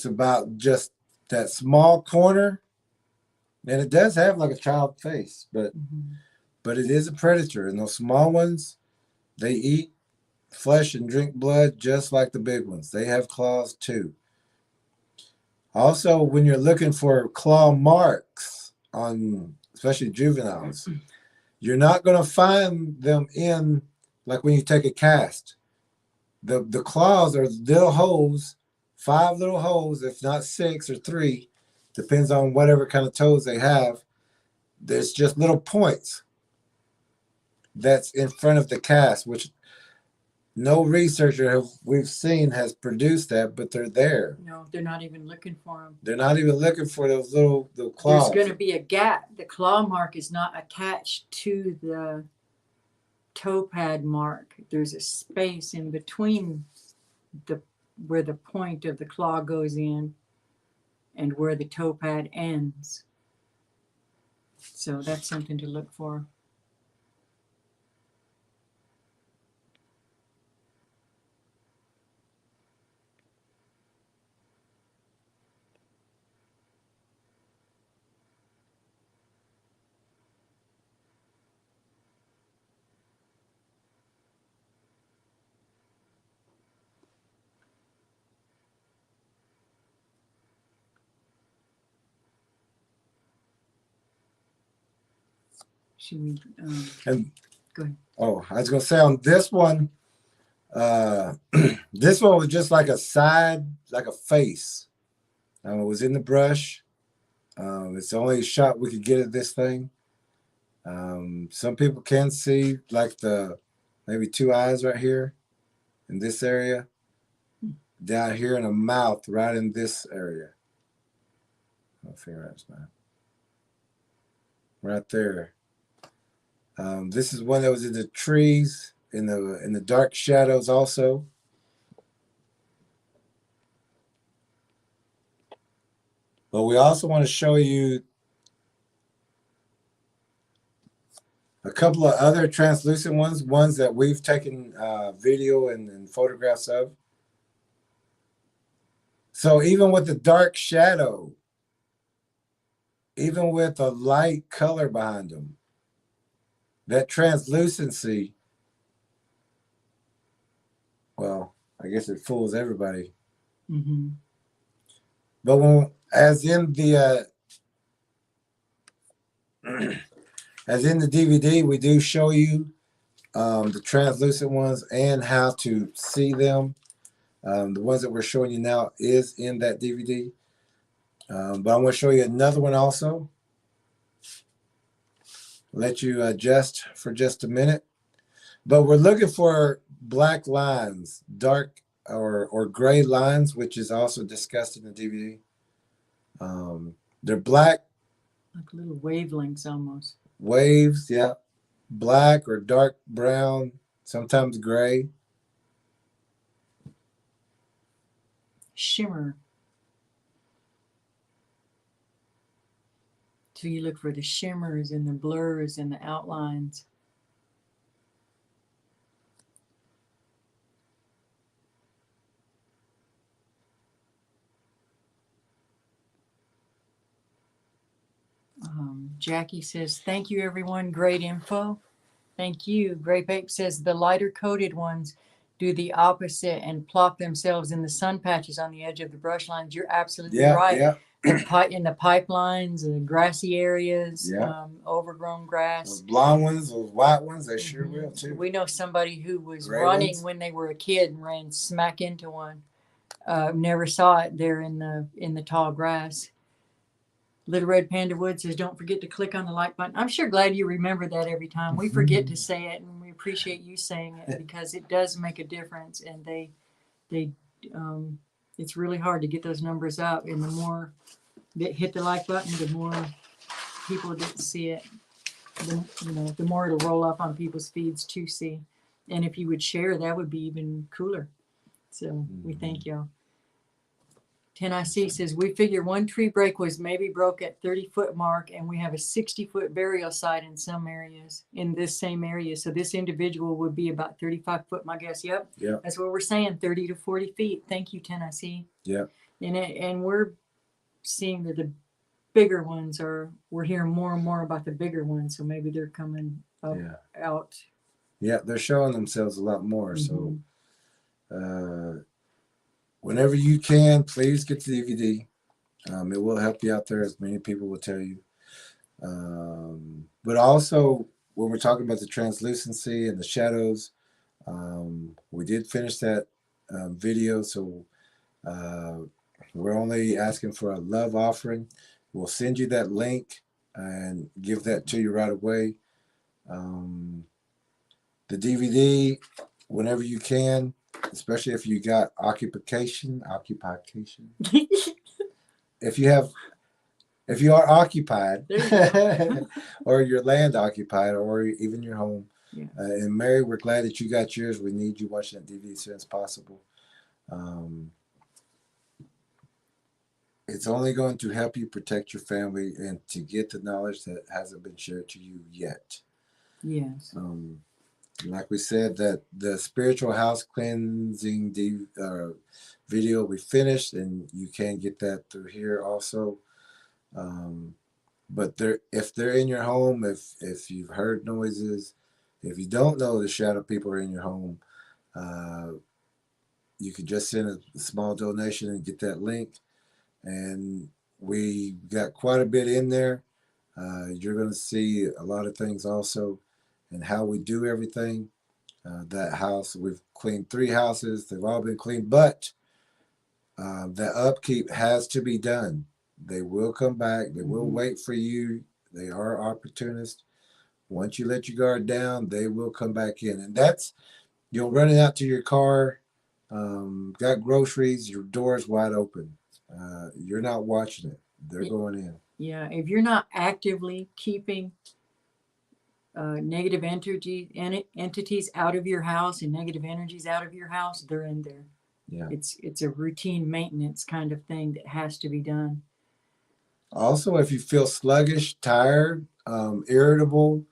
about just that small corner. And it does have like a child face, but it is a predator. And those small ones, they eat flesh and drink blood just like the big ones. They have claws too. Also, when you're looking for claw marks on especially juveniles, you're not going to find them in, like when you take a cast. The claws are little holes, 5 little holes, if not 6 or 3, depends on whatever kind of toes they have. There's just little points that's in front of the cast, which no researcher we've seen has produced that, but they're there. No, they're not even looking for them. They're not even looking for those little claws. There's going to be a gap. The claw mark is not attached to the toe pad mark. There's a space in between where the point of the claw goes in and where the toe pad ends. So that's something to look for. Should we and go ahead? Oh, I was going to say on this one, this one was just like a side, like a face. It was in the brush. It's the only shot we could get at this thing. Some people can see like maybe 2 eyes right here in this area, down here, and a mouth right in this area. I'll figure out it's not. Right there. This is one that was in the trees, in the dark shadows also. But we also want to show you a couple of other translucent ones that we've taken video and photographs of. So even with the dark shadow, even with a light color behind them, that translucency, well, I guess it fools everybody. Mm-hmm. But as in the DVD, we do show you the translucent ones and how to see them. The ones that we're showing you now is in that DVD. But I'm going to show you another one also. Let you adjust for just a minute. But we're looking for black lines, dark or gray lines, which is also discussed in the DVD. They're black. Like little wavelengths almost. Waves, yeah. Black or dark brown, sometimes gray. Shimmer. So you look for the shimmers and the blurs and the outlines. Jackie says, thank you, everyone. Great info. Thank you. Grape Ape says the lighter coated ones do the opposite and plop themselves in the sun patches on the edge of the brush lines. You're absolutely right. Yeah. in the pipelines, the grassy areas, Yeah. overgrown grass. Those blonde ones, those white ones, they sure will too. We know somebody who was Gray running ones? when they were a kid and ran smack into one. Never saw it there in the tall grass. Little Red Panda Wood says, "Don't forget to click on the like button." I'm sure glad you remember that every time. We forget to say it, and we appreciate you saying it because it does make a difference. And they it's really hard to get those numbers up. And the more that hit the like button, the more people that see it, the more it'll roll up on people's feeds to see. And if you would share, that would be even cooler. So we thank y'all. 10IC says, we figure one tree break was maybe broke at 30-foot mark, and we have a 60-foot burial site in some areas, in this same area. So this individual would be about 35 foot, my guess. Yep. That's what we're saying, 30 to 40 feet. Thank you, 10IC. Yep. And we're seeing that the bigger ones we're hearing more and more about the bigger ones. So maybe they're coming up out. Yeah, they're showing themselves a lot more. So whenever you can, please get the DVD. It will help you out there, as many people will tell you. But also, when we're talking about the translucency and the shadows, we did finish that video. So we're only asking for a love offering. We'll send you that link and give that to you right away. The DVD, whenever you can, especially if you got occupation. If you are occupied, or your land occupied, or even your home. And Mary, we're glad that you got yours. We need you watching that DVD as soon as possible. It's only going to help you protect your family and to get the knowledge that hasn't been shared to you yet. Yes. Like we said, that the spiritual house cleansing video we finished, and you can get that through here also. But if they're in your home, if you've heard noises, if you don't know the shadow people are in your home, you can just send a small donation and get that link. And we got quite a bit in there. You're going to see a lot of things also, and how we do everything. That house, we've cleaned 3 houses. They've all been cleaned, but the upkeep has to be done. They will come back. They will wait for you. They are opportunists. Once you let your guard down, they will come back in. And that's, you'll run it out to your car, got groceries, your door's wide open. You're not watching it. They're going in. Yeah, if you're not actively keeping negative entities out of your house and negative energies out of your house, they're in there. Yeah. It's a routine maintenance kind of thing that has to be done. Also, if you feel sluggish, tired, irritable,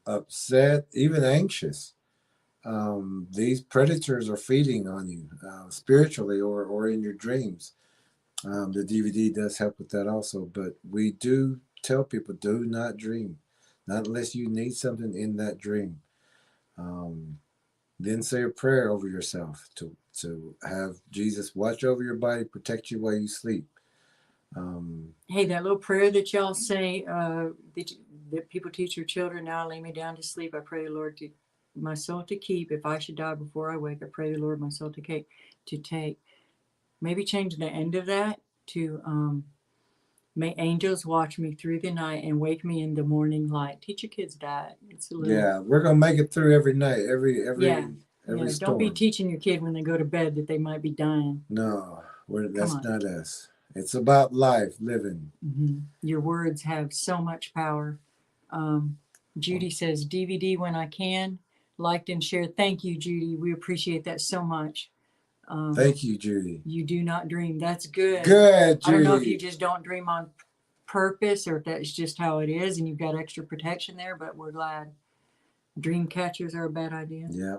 upset, even anxious, these predators are feeding on you spiritually or in your dreams. The DVD does help with that also, but we do tell people, do not dream, not unless you need something in that dream. Then say a prayer over yourself to have Jesus watch over your body, protect you while you sleep. Hey, that little prayer that y'all say, that people teach your children, now lay me down to sleep. I pray the Lord to my soul to keep. If I should die before I wake, I pray the Lord my soul to take. Maybe change the end of that to may angels watch me through the night and wake me in the morning light. Teach your kids that. It's a little, we're gonna make it through every night, every storm. Don't be teaching your kid when they go to bed that they might be dying. No, that's not us. It's about life, living. Your words have so much power. Judy says, DVD when I can, liked and shared. Thank you, Judy. We appreciate that so much. Thank you, Judy. You do not dream. That's good. Good, Judy. I don't know if you just don't dream on purpose or if that's just how it is and you've got extra protection there, but we're glad. Dream catchers are a bad idea. Yeah,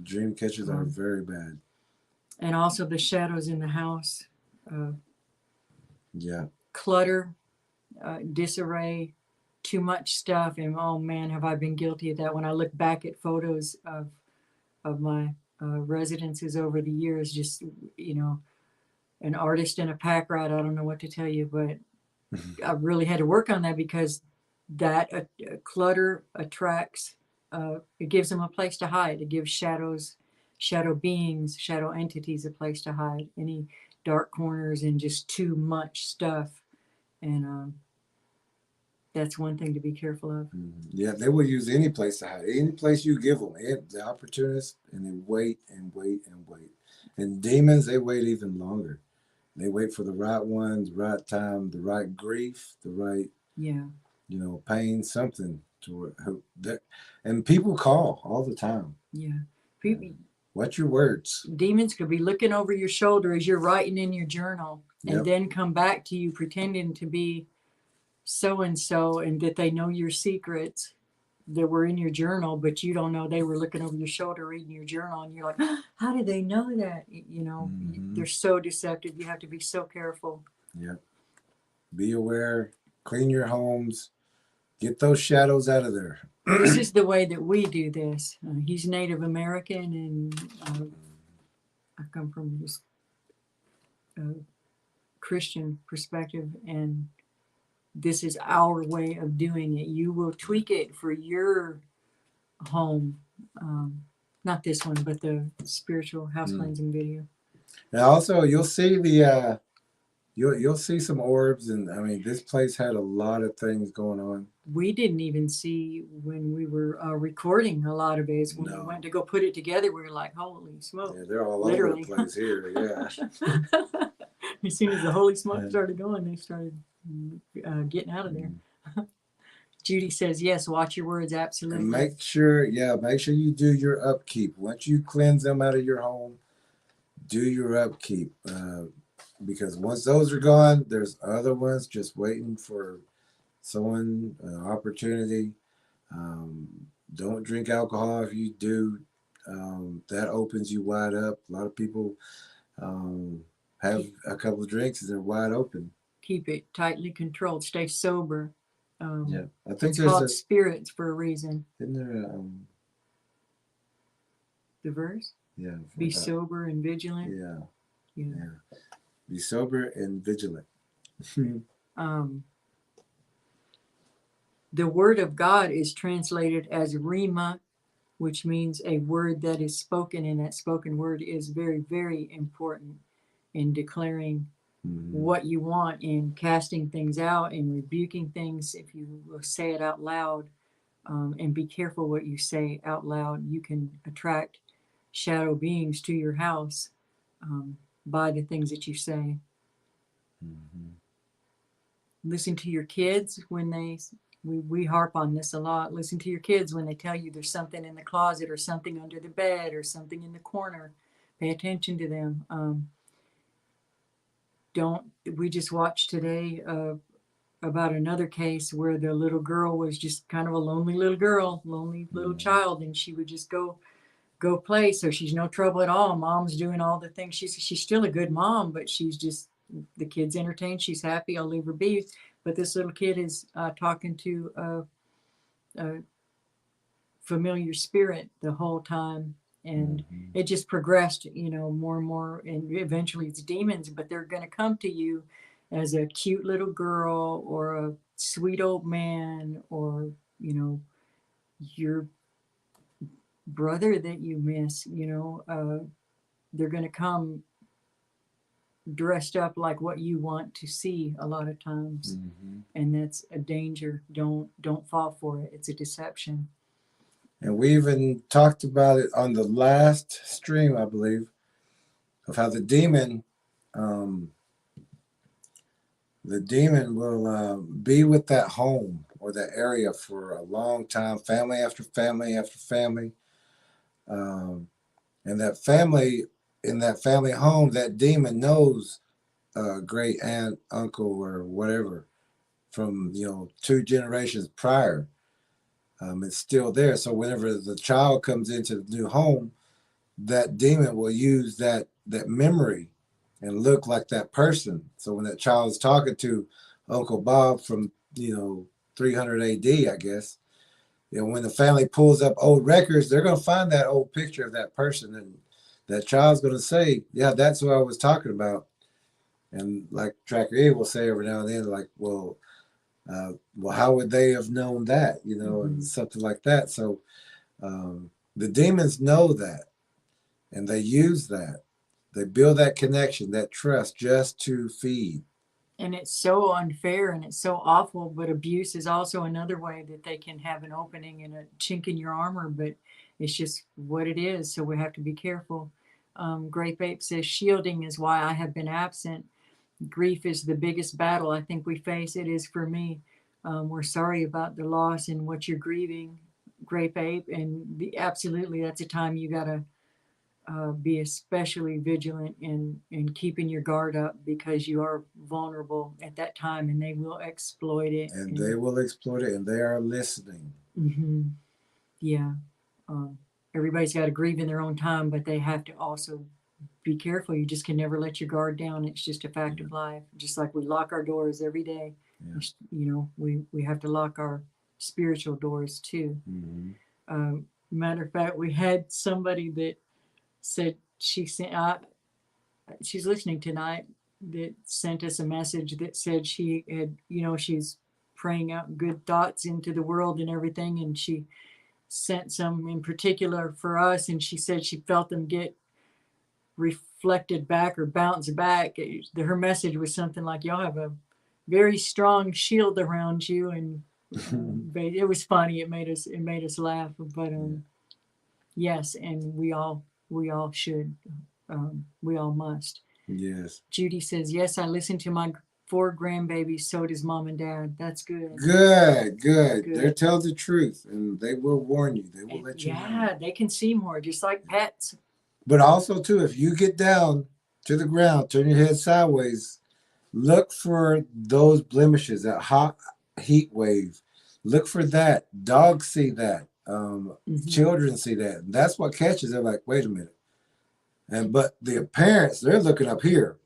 dream catchers are very bad. And also the shadows in the house. Clutter, disarray, too much stuff, and oh man, have I been guilty of that. When I look back at photos of my residences over the years, just an artist and a pack rat. I don't know what to tell you, but I really had to work on that because that clutter attracts, it gives them a place to hide. It gives shadow beings, shadow entities a place to hide. Any dark corners and just too much stuff. And that's one thing to be careful of. Yeah, they will use any place to hide. Any place you give them, the opportunists, and they wait and wait and wait. And demons, they wait even longer. They wait for the right one, the right time, the right grief, the right, pain, something to that. And people call all the time. Yeah. People, what's your words? Demons could be looking over your shoulder as you're writing in your journal and then come back to you pretending to be so-and-so and that they know your secrets that were in your journal, but you don't know they were looking over your shoulder reading your journal, and you're like, how did they know that? They're so deceptive. You have to be so careful. Yeah. Be aware, clean your homes, get those shadows out of there. This is the way that we do this. He's Native American, and I come from this Christian perspective, and this is our way of doing it. You will tweak it for your home. Not this one, but the spiritual house cleansing video. And also, you'll see the you'll see some orbs, and I mean, this place had a lot of things going on. We didn't even see when we were recording a lot of it. When we went to go put it together, we were like, holy smoke. Yeah, they're all over the place here. Yeah. As soon as the holy smoke started going, they started getting out of there. Judy says, yes, watch your words. Absolutely. And make sure you do your upkeep. Once you cleanse them out of your home, do your upkeep. Because once those are gone, there's other ones just waiting for someone, an opportunity. Don't drink alcohol. If you do, that opens you wide up. A lot of people have a couple of drinks and they're wide open. Keep it tightly controlled. Stay sober. I think it's called spirits for a reason. Isn't there the verse? Yeah. Be sober and vigilant. Yeah. Be sober and vigilant. The word of God is translated as rhema, which means a word that is spoken, and that spoken word is very, very important in declaring what you want, in casting things out, in rebuking things. If you will say it out loud, and be careful what you say out loud, you can attract shadow beings to your house by the things that you say. Listen to your kids when we harp on this a lot. Listen to your kids when they tell you there's something in the closet or something under the bed or something in the corner. Pay attention to them. We just watched today about another case where the little girl was just kind of a lonely little child, and she would just go play. So she's no trouble at all. Mom's doing all the things. She's still a good mom, but she's just, the kid's entertained. She's happy. I'll leave her be. But this little kid is talking to a familiar spirit the whole time. And it just progressed, more and more. And eventually it's demons, but they're going to come to you as a cute little girl or a sweet old man, or, your brother that you miss. They're going to come dressed up like what you want to see a lot of times. And that's a danger. Don't fall for it. It's a deception. And we even talked about it on the last stream, I believe, of how the demon will be with that home or that area for a long time, family after family after family. And that family, in that family home, that demon knows great aunt, uncle, or whatever from, 2 generations prior. It's still there. So whenever the child comes into the new home, that demon will use that memory and look like that person. So when that child is talking to Uncle Bob from, 300 AD, I guess, when the family pulls up old records, they're going to find that old picture of that person. And that child's going to say, yeah, that's what I was talking about. And like TrackerElla will say every now and then, like, well, how would they have known that? You know, and something like that. So the demons know that, and they use that. They build that connection, that trust, just to feed. And it's so unfair and it's so awful, but abuse is also another way that they can have an opening and a chink in your armor, but it's just what it is. So we have to be careful. Grape Ape says, shielding is why I have been absent. Grief is the biggest battle I think we face. It is for me. We're sorry about the loss and what you're grieving, Grape Ape. And absolutely, that's a time you got to be especially vigilant in keeping your guard up, because you are vulnerable at that time and they will exploit it. And they will exploit it, and they are listening. Yeah. Everybody's got to grieve in their own time, but they have to also be careful. You just can never let your guard down. It's just a fact of life. Just like we lock our doors every day. You know, we have to lock our spiritual doors too. Matter of fact, we had somebody that said she's listening tonight, that sent us a message that said she had, she's praying out good thoughts into the world and everything, and she sent some in particular for us, and she said she felt them get reflected back or bounce back. Her message was something like, y'all have a very strong shield around you, and it was funny. It made us laugh, but yes, and we all should. We all must. Yes. Judy says, yes, I listen to my 4 grandbabies. So does mom and dad. That's good. Good. They tell the truth, and they will warn you. They will let you know. Yeah, they can see more, just like pets. But also, too, if you get down to the ground, turn your head sideways, look for those blemishes, that hot heat wave. Look for that. Dogs see that. Children see that. And that's what catches. They're like, wait a minute. But the parents, they're looking up here.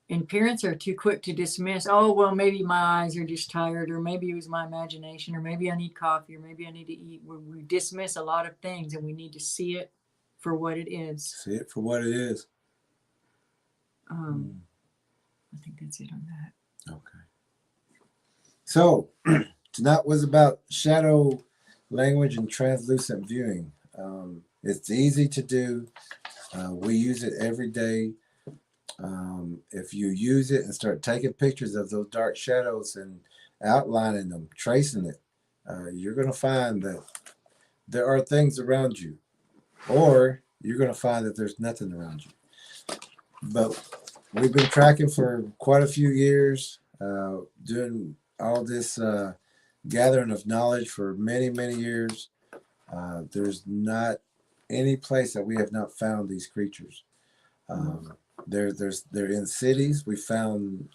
And parents are too quick to dismiss, oh, well, maybe my eyes are just tired, or maybe it was my imagination, or maybe I need coffee, or maybe I need to eat. We dismiss a lot of things, and we need to see it for what it is. See it for what it is. I think that's it on that. Okay. So tonight was about shadow language and translucent viewing. It's easy to do. We use it every day. If you use it and start taking pictures of those dark shadows and outlining them, tracing it, you're going to find that there are things around you, or you're going to find that there's nothing around you. But we've been tracking for quite a few years, doing all this gathering of knowledge for many, many years. There's not any place that we have not found these creatures. They're in cities. We found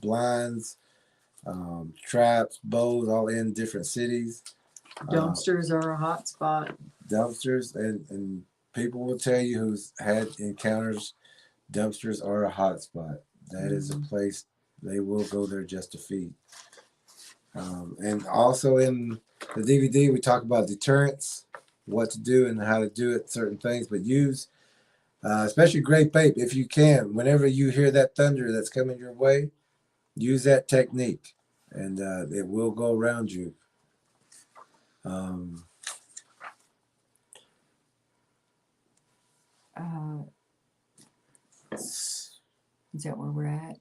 blinds, traps, bows, all in different cities. Dumpsters are a hot spot. Dumpsters, and people will tell you who's had encounters, dumpsters are a hot spot. That is a place they will go there just to feed. And also in the DVD, we talk about deterrence, what to do and how to do it, certain things, but use, especially Grape Ape, if you can, whenever you hear that thunder that's coming your way, use that technique, and it will go around you. Is that where we're at?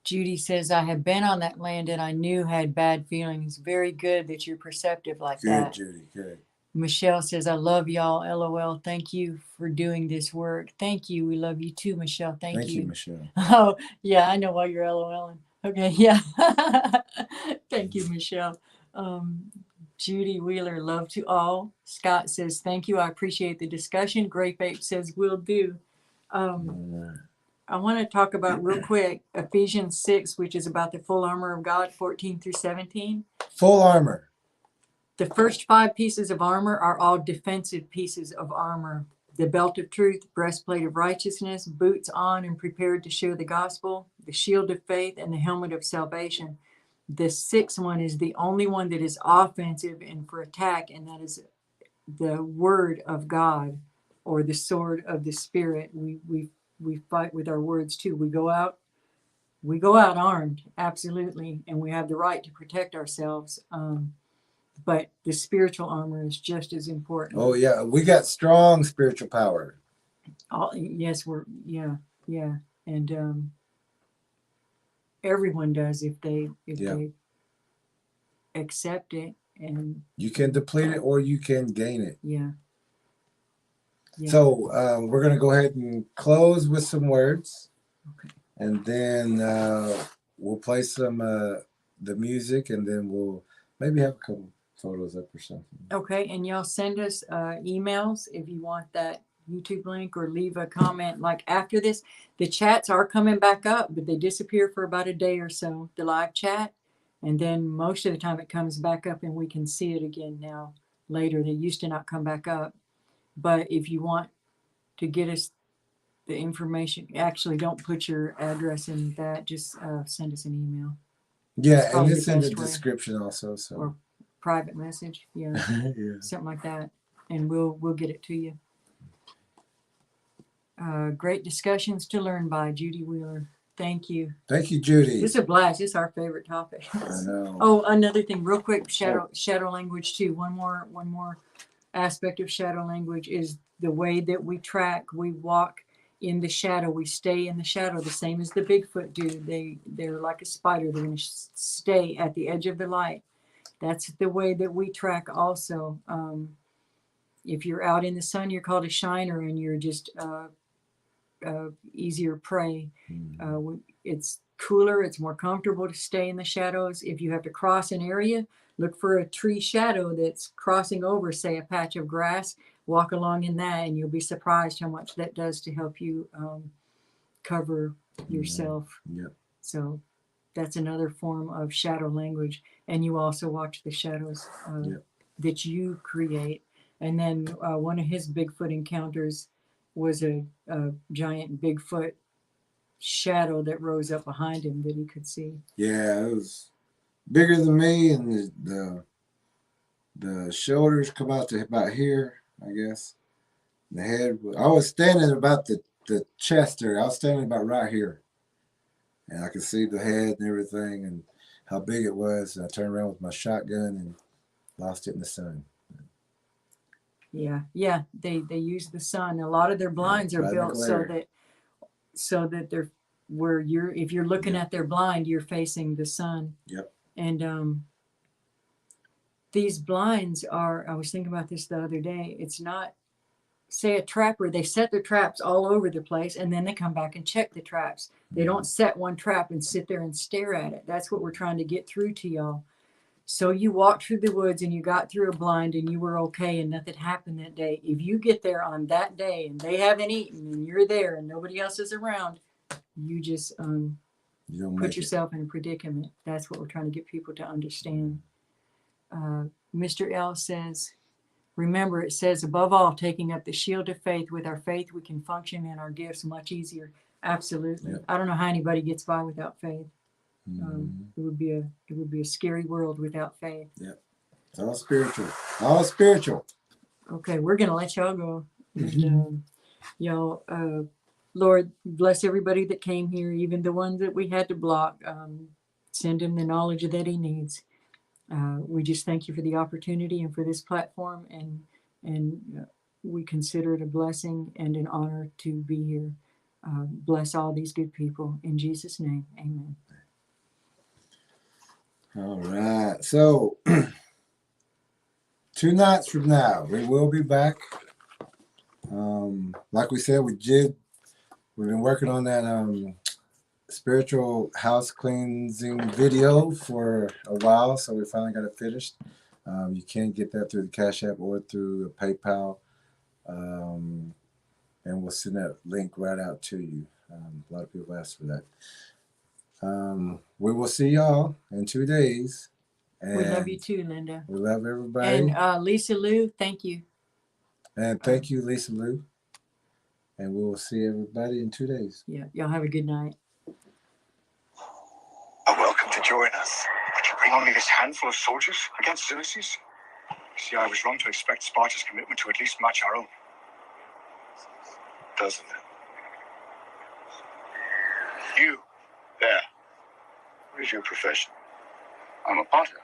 Judy says, I have been on that land and I knew had bad feelings. Very good that you're perceptive like that. Good, Judy, good. Michelle says, I love y'all. LOL. Thank you for doing this work. Thank you. We love you too, Michelle. Thank you. Thank you, Michelle. Oh, yeah, I know why you're LOLing. Okay, yeah. Thank you, Michelle. Judy Wheeler, love to all. Scott says, thank you. I appreciate the discussion. Grape Ape says, will do. I want to talk about real quick Ephesians 6, which is about the full armor of God, 14 through 17. Full armor. The first 5 pieces of armor are all defensive pieces of armor. The belt of truth, breastplate of righteousness, boots on and prepared to share the gospel, the shield of faith, and the helmet of salvation. The 6th one is the only one that is offensive and for attack, and that is the word of God, or the sword of the Spirit. We fight with our words too. We go out armed, absolutely, and we have the right to protect ourselves. But the spiritual armor is just as important. Oh yeah, we got strong spiritual power. Yes, and everyone does if they accept it. And you can deplete it or you can gain it. Yeah. So we're going to go ahead and close with some words. Okay. And then we'll play some the music, and then we'll maybe have a couple photos up or something. Okay, and y'all send us emails if you want that YouTube link, or leave a comment like after this. The chats are coming back up, but they disappear for about a day or so, the live chat. And then most of the time it comes back up and we can see it again now later. They used to not come back up. But if you want to get us the information, actually don't put your address in that, just send us an email. Yeah, and it's in the description also. So, or private message, yeah. Something like that, and we'll get it to you. Great discussions to learn by Judy Wheeler. Thank you. Thank you, Judy. This is a blast. This is our favorite topic. I know. Oh, another thing, real quick, shadow language too. One more aspect of shadow language is the way that we track. We walk in the shadow. We stay in the shadow, the same as the Bigfoot do. They're like a spider. They're going to stay at the edge of the light. That's the way that we track also. If you're out in the sun, you're called a shiner, and you're just easier prey. It's cooler. It's more comfortable to stay in the shadows. If you have to cross an area, look for a tree shadow that's crossing over, say, a patch of grass. Walk along in that, and you'll be surprised how much that does to help you cover yourself. Yep. So that's another form of shadow language. And you also watch the shadows that you create. And then one of his Bigfoot encounters was a giant Bigfoot shadow that rose up behind him that he could see. Yeah, it was bigger than me, and the shoulders come out to about here, I guess. The head, I was standing about the chest area. I was standing about right here, and I could see the head and everything and how big it was. And I turned around with my shotgun and lost it in the sun. Yeah, they use the sun. A lot of their blinds are built so that they're where if you're looking at their blind, you're facing the sun. Yep. And these blinds are, I was thinking about this the other day, it's not, say, a trapper, they set their traps all over the place and then they come back and check the traps. They don't set one trap and sit there and stare at it. That's what we're trying to get through to y'all. So you walked through the woods and you got through a blind and you were okay and nothing happened that day. If you get there on that day and they haven't eaten and you're there and nobody else is around, you just put yourself in a predicament. That's what we're trying to get people to understand. Mr. L says, remember, it says, above all, taking up the shield of faith. With our faith, we can function in our gifts much easier. Absolutely. Yep. I don't know how anybody gets by without faith. It would be a scary world without faith. Yep. It's all spiritual. All spiritual. Okay, we're gonna let y'all go. And, y'all, Lord, bless everybody that came here, even the ones that we had to block. Send him the knowledge that he needs. We just thank you for the opportunity and for this platform, and we consider it a blessing and an honor to be here. Bless all these good people in Jesus' name. Amen. All right. So 2 nights from now, we will be back. Like we said, we've been working on that spiritual house cleansing video for a while, so we finally got it finished. You can get that through the Cash App or through PayPal, and we'll send that link right out to you. A lot of people asked for that. We will see y'all in 2 days. And we love you too, Linda. We love everybody. And Lisa Lou, thank you. And thank you, Lisa Lou. And we will see everybody in 2 days. Yeah, y'all have a good night. Welcome to join us. Would you bring only this handful of soldiers against Xerxes? See, I was wrong to expect Sparta's commitment to at least match our own. doesn't it? You, there. What is your profession? I'm a potter.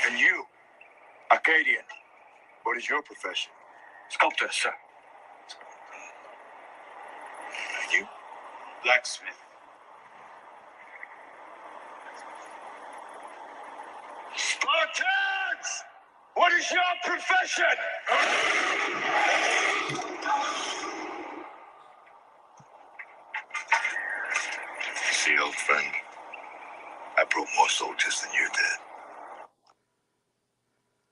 And you, Acadian, what is your profession? Sculptor, sir. And you? Blacksmith. Spartans! What is your profession? See, old friend, I brought more soldiers than you did.